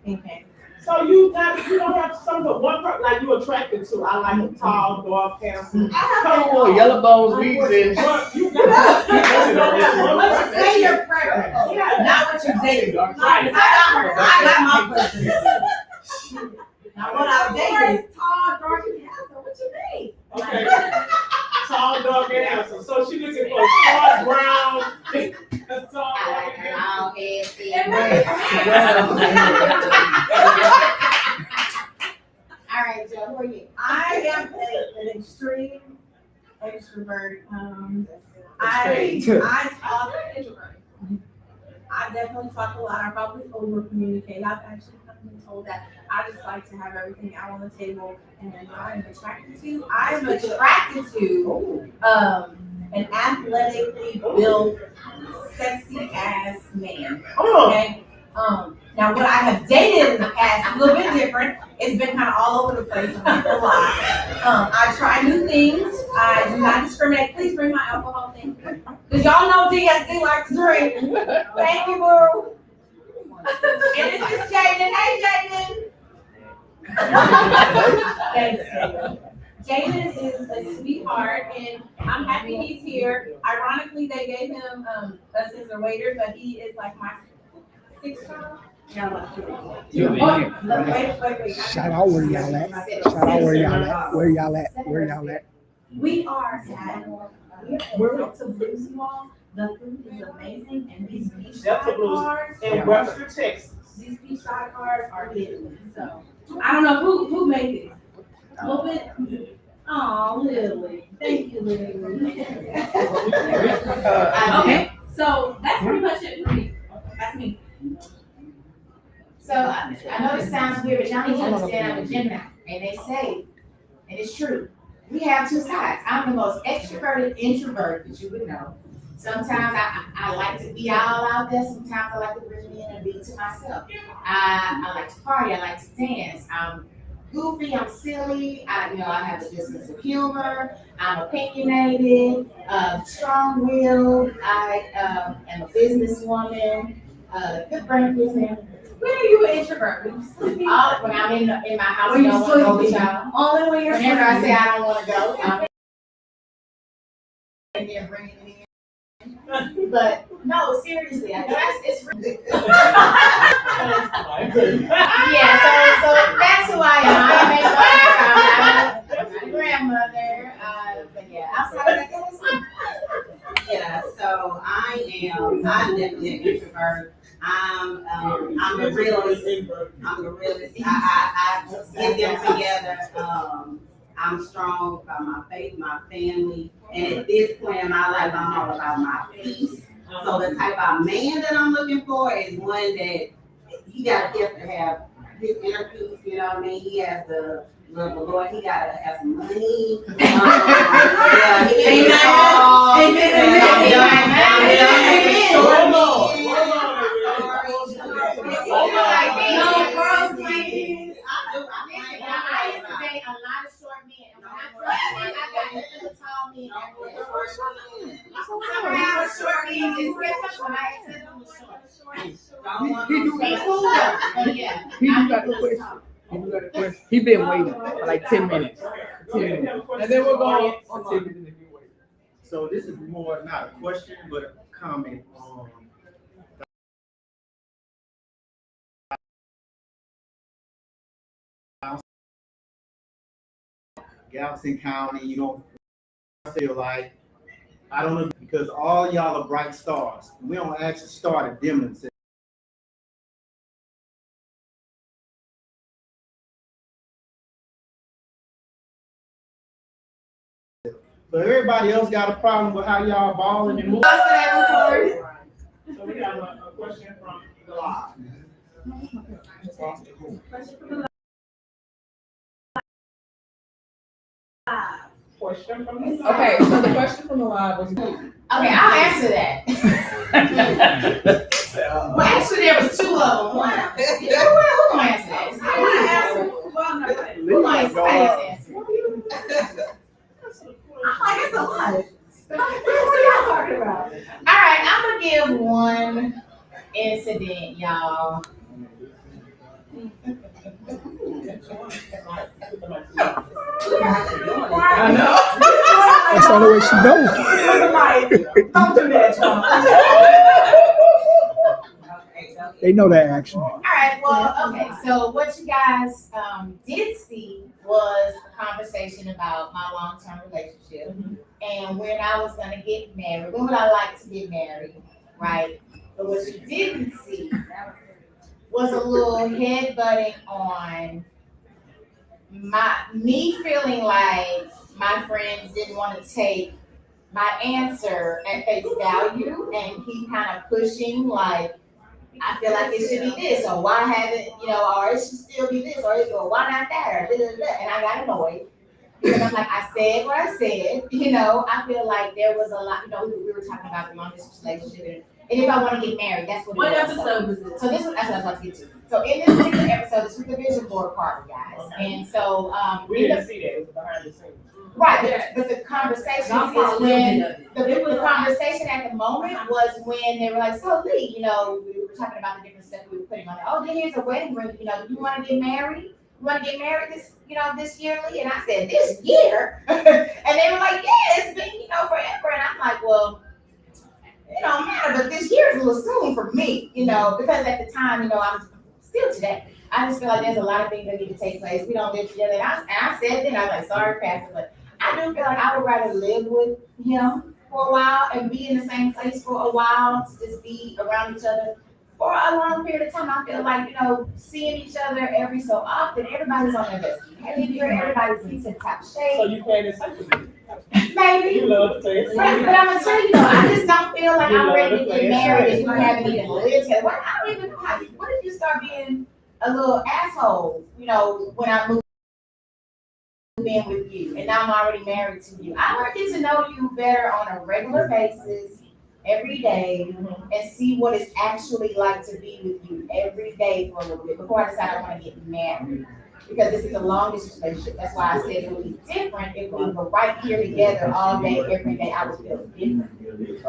in that. So you don't have some of one part like you attracted to. I like a tall, dark, handsome. Come on, yellow bones, weeds. But you got But you say your preference, not what you're dating. I got my preference. Now what I'm dating. Tall, dark, and handsome. What you mean? Okay. Tall, dark, and handsome. So she looking for short, brown, tall, dark, and All right, Joe, who are you? I am an extreme extrovert. I talk introvert. I definitely talk a lot. I probably over communicate. I've actually been told that I just like to have everything out on the table, and I'm attracted to an athletically built, sexy ass man. Okay. Now what I have dated in the past is a little bit different. It's been kind of all over the place. I'm not gonna lie. I try new things. I do not discriminate. Please bring my alcohol thing. Cause y'all know DSD likes to drink. Thank you, boo. And this is Jaden. Hey, Jaden. Thanks, Jaden. Jaden is a sweetheart, and I'm happy he's here. Ironically, they gave him us as a waiter, but he is like my sixth child. Wait. Shout out where y'all at. Shout out where y'all at. Where y'all at. Where y'all at. We are at Delta Blues Mall. The food is amazing, and these peach sidecars in Webster, Texas. These peach sidecars are hidden. So I don't know who made this. A little bit. Oh, Lily. Thank you, Lily. Okay, so that's pretty much it for me. That's me. So I know this sounds weird, but y'all need to understand I'm a Gemini, and they say, and it's true, we have two sides. I'm the most extroverted introvert that you would know. Sometimes I like to be all out there. Sometimes I like to bring me in and be to myself. I like to party. I like to dance. I'm goofy. I'm silly. I have a good sense of humor. I'm opinionated, strong-willed. I am a businesswoman. Good brain business. When are you an introvert? When you sleeping? When I'm in my house, When I you don't want to go with sleeping? y'all. Only when you're Whenever I say sleeping. I don't want to go, I'm in there bringing it in. But no, seriously, I know it's really. Yeah, so that's who I am. I am a I'm not a grandmother, but yeah, outside of that, Yeah, so I'm definitely an introvert. I'm a realist. I'm a realist. I get them together. I'm strong about my faith, my family, and at this point in my life, I'm all about my peace. So the type of man that I'm looking for is one that he got to have his inner peace. You know what I mean? He has the Lord. He got to have some money. Yeah, he ain't I used to date a Oh, yeah. He do got a question. He do got a question. He been waiting for like 10 minutes. 10 minutes. And then we'll go on 10 minutes if you wait. So this is more not a question, but a comment on Galveston County. You know, I feel like I don't know because all y'all are bright stars. We don't actually start at them. So everybody else got a problem with how y'all balling and moving. So we have a question from the live. Question from the live. Okay, so the question from the live was. Okay, I'll answer that. Well, actually, there was two of them. One, who gonna answer that? Who gonna answer that? I'm like, it's a lot. What y'all talking about? All right, I'm gonna give one incident, y'all. I know. That's the only way she knows. Don't do that, John. They know that action. All right, well, okay, so what you guys did see was a conversation about my long-term relationship and when I was gonna get married, when would I like to get married, right? But what you didn't see was a little head-butting on me feeling like my friends didn't want to take my answer at face value and keep kind of pushing like, I feel like it should be this, or why haven't, or it should still be this, or why not that, or da, da, da. And I got annoyed because I'm like, I said what I said, I feel like there was a lot, we were talking about the long distance relationship, and if I want to get married, that's what it was. episode was it? So that's what I was about to get to. So in this particular episode, this was the vision board party, guys. And so, We didn't see that, it was behind the scenes. right, but the conversation is when, the conversation at the moment was when they were like, so Lee, we were talking about the different stuff we were putting on there. Oh, then here's a wedding ring, do you want to get married? You want to get married this year, Lee? And I said, this year? And they were like, yeah, it's been, forever. And I'm like, well, it don't matter, but this year is a little soon for me, because at the time, I was still today. I just feel like there's a lot of things that need to take place. We don't live together. And I said then, I was like, sorry, Pastor, but I do feel like I would rather live with him for a while and be in the same place for a while, to just be around each other for a long period of time. I feel like, seeing each other every so often, everybody's on their best behavior, everybody's in tip-top shape. So you can't accept Maybe. You love to say But I'm gonna tell you though, I just don't feel like I'm ready to get married if you haven't even lived together. I don't even know how. What if you start being a little asshole? When I move in with you, and now I'm already married to you. I want to get to know you better on a regular basis, every day, and see what it's actually like to be with you every day for a little bit before I decide I want to get married. Because this is the longest relationship. That's why I said it would be different if we were right here together all day, every day. I would feel different.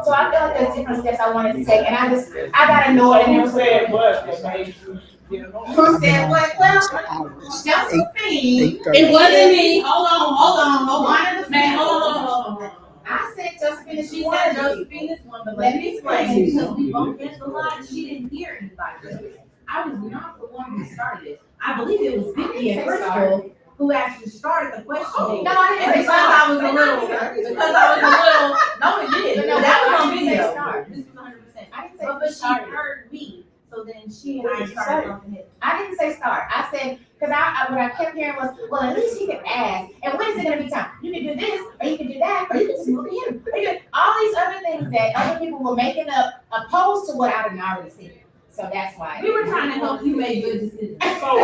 So I feel like there's different steps I wanted to take, and I got annoyed. And who said what that made you get annoyed? Who said what? Well, Josephine. It wasn't me. Hold on. One of the Man, hold on. I said Josephine, and She she said said Josephine is one, but let me explain, because we both missed a lot, she didn't hear anybody. I was not the one who started it. I believe it was Vicky and Crystal who actually started the questioning. No, I didn't say Because I was a little, no, it did. No, That was on I didn't say video. start. This was 100%. I didn't say But she started. heard me, so then she and What I did you started say? talking it. I didn't say start. I said, because what I kept hearing was, well, at least he can ask. And when is it going to be time? You can do this, or you can do that, or you can just move to him. Or you can, all these other things that other people were making up opposed to what I had already said. So that's why. We were trying to help you make good decisions. So,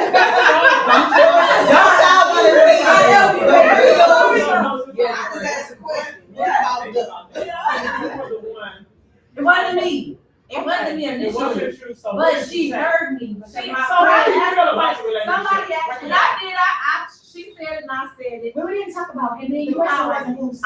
It wasn't me. It wasn't me initially. But she heard me. Somebody asked me. She said it and I said it. Well, we didn't talk about it. And then The you question highlighted wasn't who I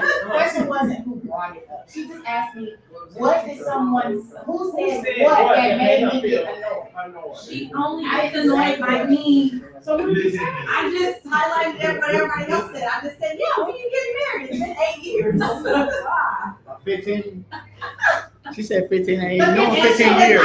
highlighted The question wasn't who brought it up. She just asked me, What did someone, who said said what what that made me feel get annoyed? annoyed? She only I gets didn't annoyed say by that. me. So what did you say? I just highlighted what everybody else said. I just said, yeah, when you get married, it's been 8 years. Why? 15. She said 15. I ain't But known this- 15 years.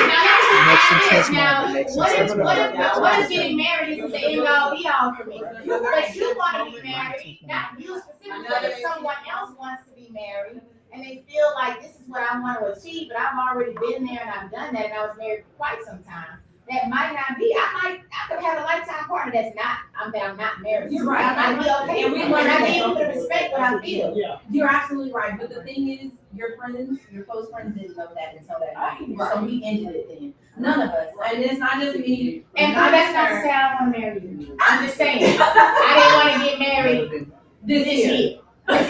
Makes some sense Now, now. Makes some what sense if, now. what if getting married is the end all be all for me? But you want to be married, not you specifically, but if someone else wants to be married, and they feel like this is what I want to achieve, but I've already been there and I've done that, and I was married for quite some time. That might not be. I could have a lifetime partner that's not. I'm not married. You're right. I might be okay. And we And learned I that. need people to respect what I feel. Yeah. You're absolutely right. But the thing is, your friends, your close friends didn't know that until that night. So we ended it then. None of us. And it's not just me. And Not that's just not to her. say I want to marry you. I'm just saying I didn't want to get married This this year. year. So to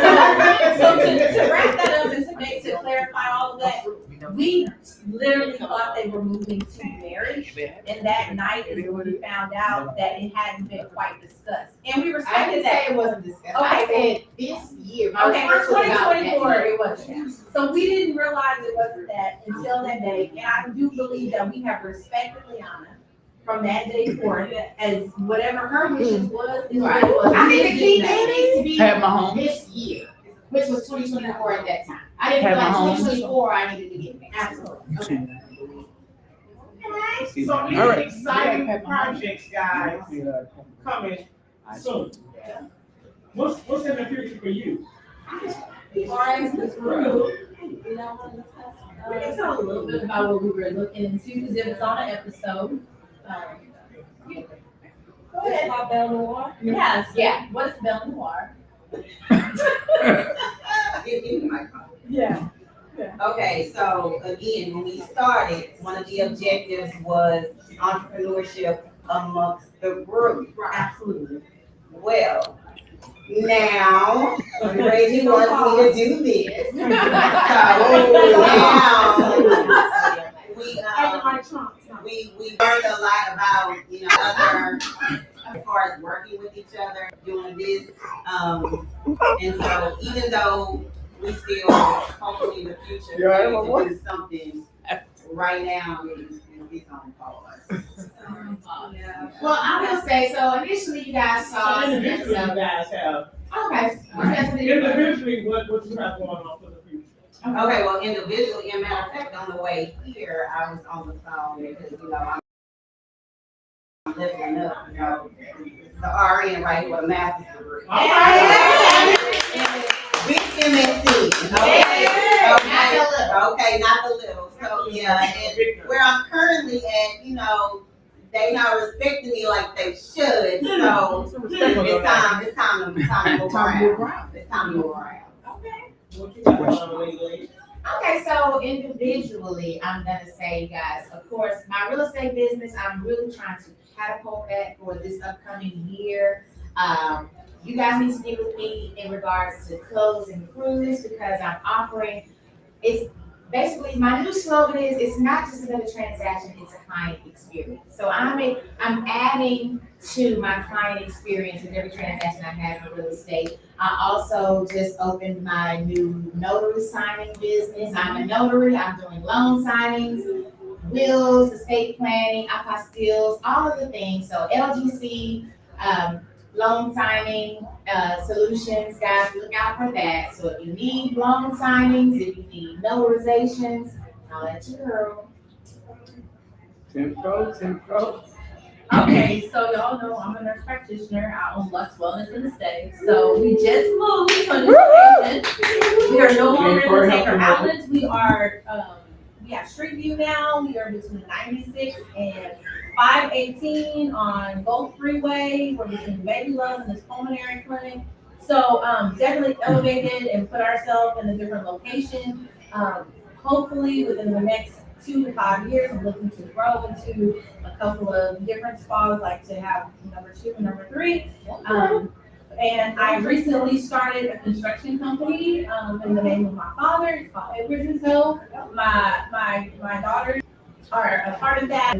wrap that up and to clarify all of that, we literally thought they were moving to marriage, and that night is when we found out that it hadn't been quite discussed, and we I respected didn't that. say it wasn't discussed. I said this year. My Okay, for response was about that 2024, year. it wasn't. So we didn't realize it wasn't that until that day, and I do believe that we have respected Liana from that day forward, as whatever her wishes was, is what it was. I think the key thing needs to be Had my home. this year, which was 2024 at that time. I didn't Had feel my like home. 2024 I needed to get married. Absolutely. Okay. So these All right. exciting projects, guys, coming soon. What's in the future for you? As far as the group, we can tell a little bit about what we were looking into, because it was on an episode. Go ahead. About Belle Noire? Yes. Yeah. What is Belle Noire? Yeah. Okay, so again, when we started, one of the objectives was entrepreneurship amongst the group. Absolutely. Well, now, Reggie wants me to do this. So now, we learned a lot about, other, as far as working with each other, doing this. And so even though we still hopefully in the future to do something, right now it's on pause. Well, I will say, so initially you guys saw So some individually, you episodes. guys have, Okay. individually, what you have going on for the future? Okay, well, individually, and matter of fact, on the way here, I was on the phone because, I'm living up, the RN right here with a master's degree. Big MSc. Okay, not the little. So, yeah, and where I'm currently at, they not respecting me like they should. So it's time to move around. It's time to move around. What you got going on lately? Okay, so individually, I'm gonna say, guys, of course, my real estate business, I'm really trying to catapult that for this upcoming year. You guys need to get with me in regards to clothes and cruise because I'm offering, it's basically, my new slogan is, it's not just another transaction, it's a client experience. So I'm adding to my client experience in every transaction I have in real estate. I also just opened my new notary signing business. I'm a notary, I'm doing loan signings, wills, estate planning, apostilles, all of the things. So LGC, loan signing solutions, guys, look out for that. So if you need loan signings, if you need notarizations, I'll let you know. 10 Pro. Okay, so y'all know I'm a nurse practitioner. I own Lux Wellness in the States. So we just moved to a new location. We are no longer in the Taker Outlets. We have Street View now. We are between 96 and 518 on Gulf Freeway. We're between Baby Love and this pulmonary clinic. So definitely elevated and put ourselves in a different location. Hopefully within the next 2 to 5 years, I'm looking to grow into a couple of different spas, like to have number 2 and number 3. And I recently started a construction company in the name of my father. It's called Edwards & Co. My daughters are a part of that.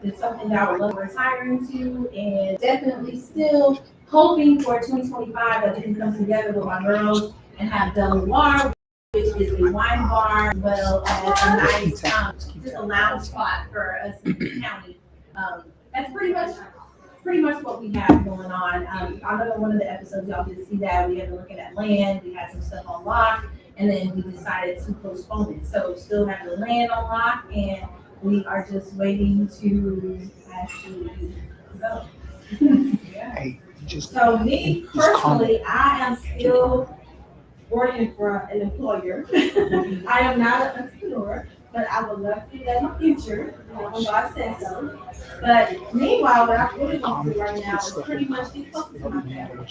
It's something that I would love to retire into, and definitely still hoping for 2025 that we can come together with my girls and have Belle Noire. which is a wine bar, as well as a nice, just a lounge spot for us in the county. That's pretty much what we have going on. I know one of the episodes y'all did see that we had been looking at land, we had some stuff on lock, and then we decided to postpone it. So still have the land on lock, and we are just waiting to actually go. Hey, just So me personally, I am still working for an employer. I am not an entrepreneur, but I would love to do that in the future, when God says so. But meanwhile, what I really want to do right now is pretty much get close to my family.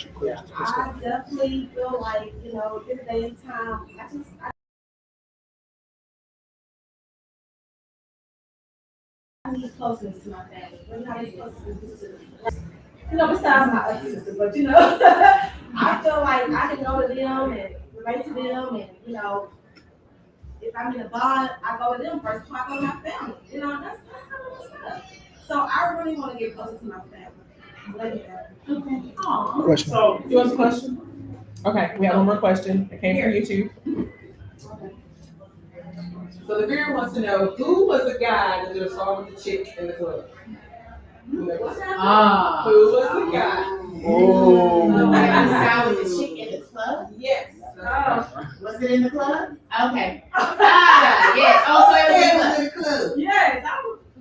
I definitely feel like, this day and time, I need closeness to my family. But not as close as to, besides my other sister, but I feel like I can go to them and relate to them, and if I'm in a bond, I go to them first before I go to my family. That's kind of what's up. So I really want to get closer to my family. Okay. Aw. question. So, You want a question? Okay, we have one more question. It came from YouTube. So the viewer wants to know, who was the guy that just saw with the chick in the club? Who was the guy? Oh. You saw with the chick in the club? Yes. Was it in the club? Okay. Yes. Oh, so it was in the club. Yes,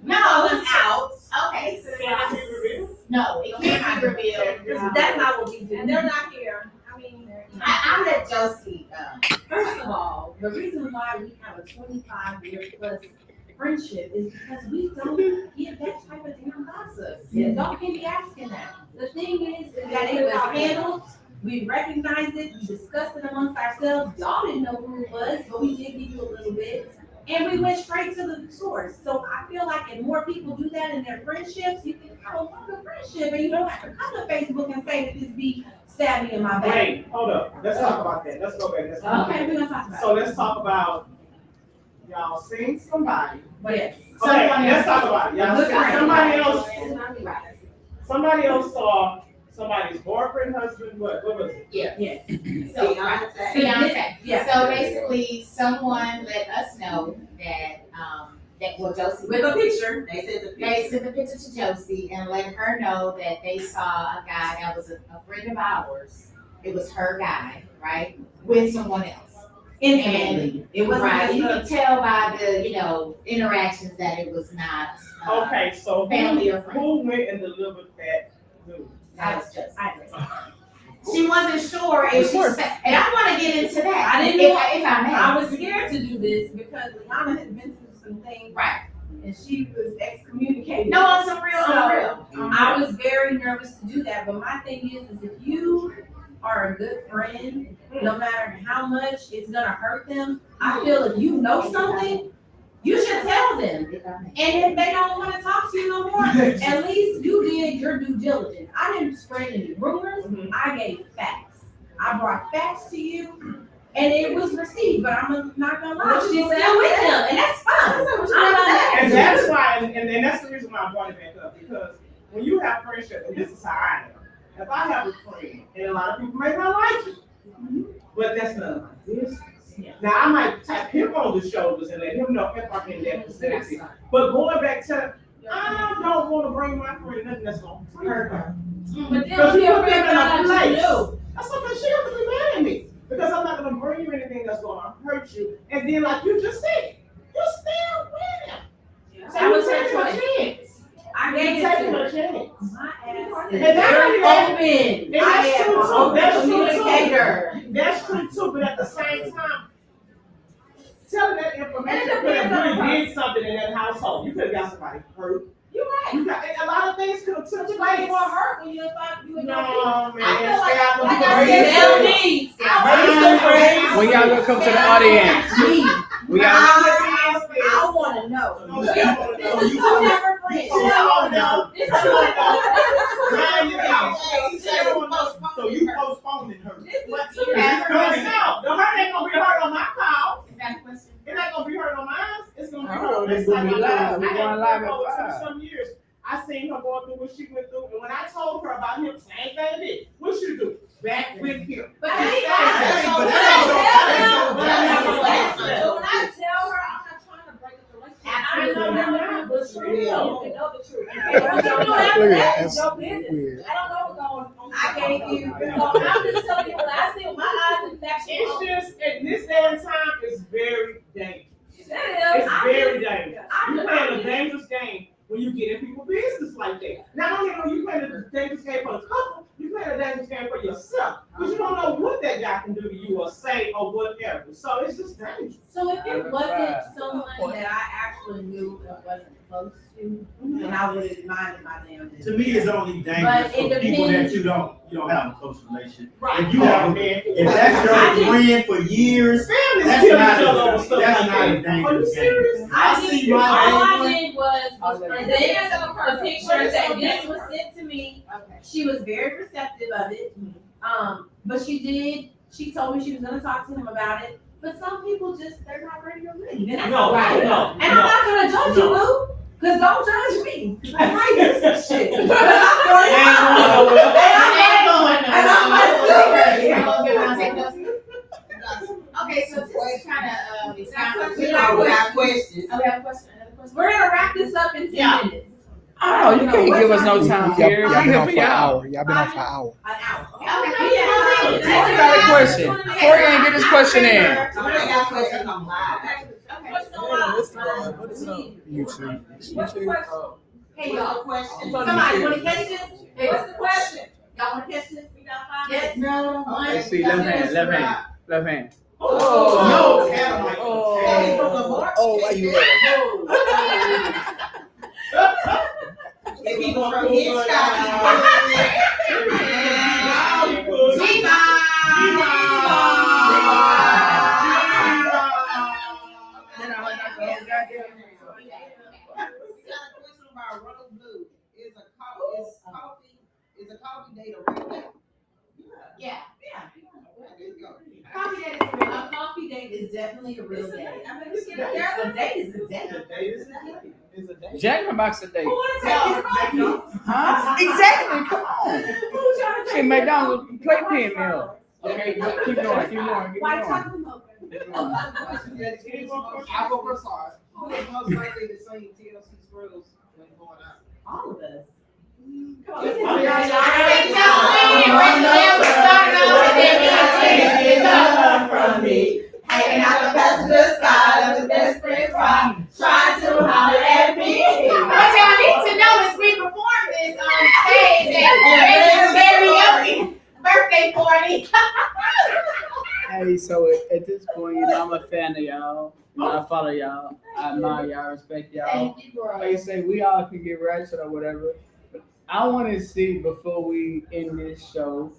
No, it was out. Okay. No, it can't be revealed. That's not what we do. And they're not here. I'll let Josie. First of all, the reason why we have a 25-year plus friendship is because we don't give that type of damn gossip. Don't be asking that. The thing is that it was handled. We recognized it. We discussed it amongst ourselves. Y'all didn't know who it was, but we did give you a little bit. And we went straight to the source. So I feel like if more people do that in their friendships, you can have a longer friendship, and you don't have to come to Facebook and say that this be stabbed me in my back. wait, hold up. Let's talk about that. Let's go back. Okay, we're gonna talk about So let's talk about, y'all seen somebody. it. Yes. Okay, let's talk about it. Y'all seen somebody else saw somebody's boyfriend, husband, what was it? Yeah. Yes. So, fiance. Yeah. So basically, someone let us know that, Josie. With a picture. They sent the picture to Josie and let her know that they saw a guy that was a friend of ours. It was her guy, right? With someone else. Intimately. It wasn't Right, you just can tell by the, interactions that it was not. Okay, so Family or friend. who went and delivered that news? That was just. She wasn't sure if she said, and I want to get into that. I didn't know. If I may. I was scared to do this because Liana had been through some things. Right. And she was excommunicated. No, on some real, I was very nervous to do that, but my thing is if you are a good friend, no matter how much it's gonna hurt them, I feel if you know something, you should tell them. And if they don't want to talk to you no more, at least you did your due diligence. I didn't spread any rumors. I gave facts. I brought facts to you, and it was received. But I'm not gonna lie, she's still with them, and that's fine. And that's why, and that's the reason why I brought it back up, because when you have friendship, and this is how I am. If I have a friend, and a lot of people may not like it, but that's none of my business. Now, I might tap him on the shoulders and let him know if I'm in that vicinity. But going back to, I don't want to bring my friend nothing that's going to hurt her. But Because then you put them in a place. you. That's okay, she doesn't be mad at me. Because I'm not going to bring you anything that's going to hurt you. And then, like you just said, you're still with him. So That was you her take a choice. chance. I You gave take it to a her. chance. My ass is And that's very open. And that's true too. That's true communicator. too. That's true too. But at the same time, telling that information could have really did something in that household. You could have got somebody hurt. You're right. You got a lot of things could have took You place. might more hurt when you thought you were No, man. I feel like, Stay out the like way. I said, tell me. When y'all gonna come to the audience? We got I want to know. Oh, she don't wanna know. This is two different friends. She don't know. This is two Now you know. different So you postponing her. This is What two you have different Because heard? now, the hurt ain't gonna be hurt on my call. Is that a question? It ain't gonna be hurt on mine. It's gonna be I hurt on don't this know, time. we live. We I going live at over 5. some years. I seen her go going through what she went through. And when I told her about him, same thing did. What she do? Back with him. But But when I tell her, I'm not trying to break up the relationship. I know you're not, but you know the truth. Look at that. That's Your business. weird. I don't know what's going on. I gave you. So I'm just telling you what I see with my eyes and that's it's just, in this day and time, it's very dangerous. It's It very dangerous. You playing a dangerous game when you get in people's business like that. Not only are you playing a dangerous game for the couple, you playing a dangerous game for yourself. Because you don't know what that guy can do to you or say or whatever. So it's just dangerous. So if it wasn't someone that I actually knew and wasn't close to, then I would have minded my damn business. To me, it's only But dangerous it for people that depends. you don't have a close relationship. Right. If you have, if that's your friend for years, Families that's kill not each other over stuff that's like not a that. Are you dangerous game. serious? I see All my I game. did was present the pictures that this was sent to me. Okay. She was very receptive of it. But she told me she was gonna talk to him about it. But some people they're not ready to leave. And that's No, right. no, And I'm not gonna judge you, boo. Cause don't judge me. I might do some shit. But I'm going Okay, so just kind of, expound. We got questions. Oh, we have a question, another question? We're gonna wrap this up in 10 minutes. Oh, you can't give us no time Y'all here. been Here on for for an y'all. hour. Y'all been on for an hour. An hour. Corey got a question. Corey ain't get his question in. I got questions on live. YouTube. Hey, y'all. Question. Somebody wanna catch this? Hey, what's the question? Y'all wanna catch this? We got 5 minutes. No. Let's see, left hand. Oh, no. Oh, why you let If he was from Hitchcock, Is a coffee date a real date? Yeah. A coffee date is definitely a real date. A date is a date. Jack in the Box a date. Who wanna tell me? Huh? Exactly. Come on. Shit, McDonald's play pen meal. Okay, keep going. Why chocolate mocha? I'll go first. Sorry. Who is most likely to sing TLC Scrolls when going out? All of us. Come on, From me, hanging out the passenger side of the best friend car, trying to holler at me. What y'all need to know is we performed this on stage at Ray's karaoke birthday party. Hey, so at this point, I'm a fan of y'all. I follow y'all. I admire y'all, respect y'all. Thank you, bro. Like I say, we all can get ratchet or whatever. But I want to see before we end this show,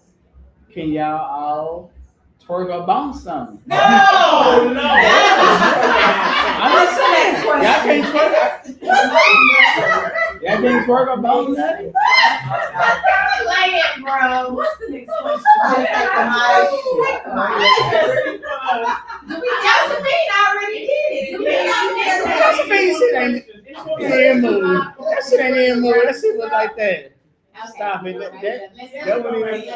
can y'all all twerk or bounce something? No. I'm just saying, y'all can't twerk. Y'all can't twerk or bounce nothing. Play it, bro. What's the next question? Josephine already did it. Josephine shit ain't in the mood. That shit ain't in the mood. That shit was like that. Stop it. That wouldn't even.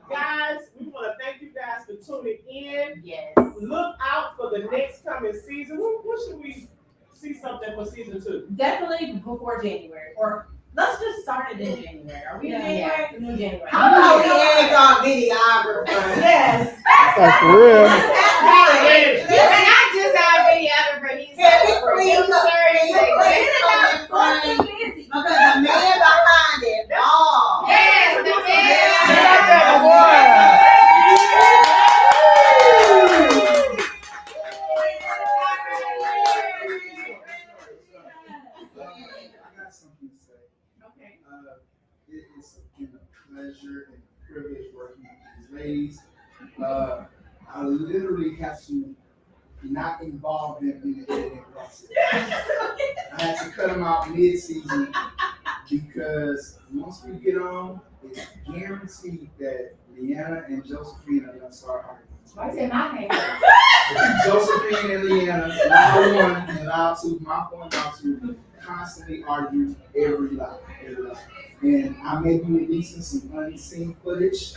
Guys, we want to thank you guys for tuning in. Yes. Look out for the next coming season. What should we see something for season 2? Definitely before January, or let's just start it in January. Are we in January? In January. How about we add our videographer? Yes. Like for real. Not just our videographer, he's Can we a please producer. Because the man behind it, all. Yes, the I got something to say. Okay. It's been a pleasure and privilege working with these ladies. I literally have to not involve them in the editing process. I had to cut them out mid-season because once we get on, it's guaranteed that Leanna and Josephine are gonna start arguing. Why say my name? Josephine and Leanna, line 1 and line 2, my point, line 2. constantly argue every live. And I may be releasing some unseen footage.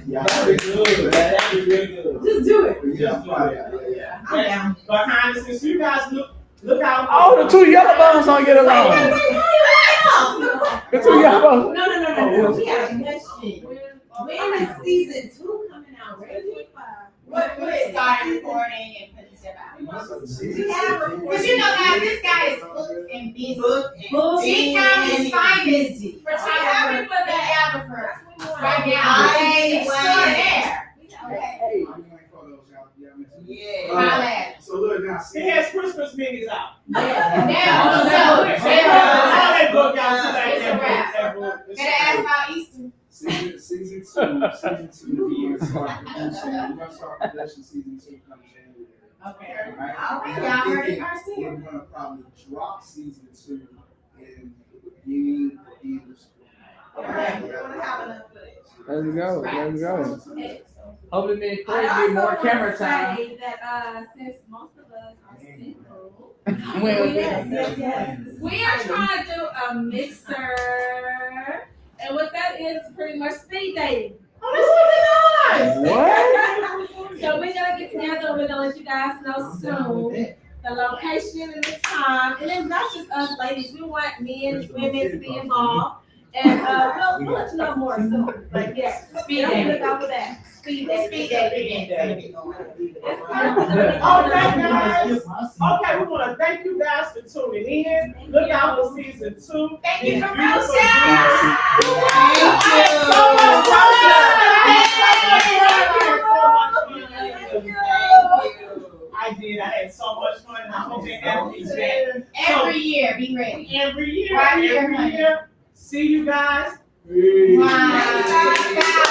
Yeah, That'd be good. That'd be really good. Just do it. Yeah. And behind the scenes, you guys look out. Oh, the two yellow bones don't get along. The two yellow bones. No. We have a question. When is season 2 coming out? Ready? What start recording and putting stuff out? We have a Because you know now this guy is booked and busy. book He found his finest busy. photographer for the album right now. I It's wait. still there. I'm waiting for those, y'all. Yeah. Holla at him. So look now, He has Christmas minis out. Now, All so, that book out today. It's a wrap. Gotta ask about Easter. Season two, we're gonna start production. We're gonna start production season 2 come January. Okay. Alright? All right, And y'all I'm heard it thinking first we're here. gonna probably drop season 2 in the beginning or end of school. Okay, we're gonna have enough footage. Let's go. Hopefully, me and I Corey also get more want camera to time. say that since most of us are single, Well, yes. We are trying to do a mixer, and what that is pretty much speed dating. Oh, that's really nice. What? So we're gonna get together, and we're gonna let you guys know soon the location and the time. And it's not just us ladies, we want men and women to be involved. And we'll let you know more soon. But yes, speed dating. Look out for that. Speed dating. Okay, guys. Okay, we want to thank you guys for tuning in. Look out for season 2. Thank you for Beautiful I did. I had so much fun. I hope they have me back. Every year, be ready. Every year. Right here, Every honey. year. See you guys. Wow.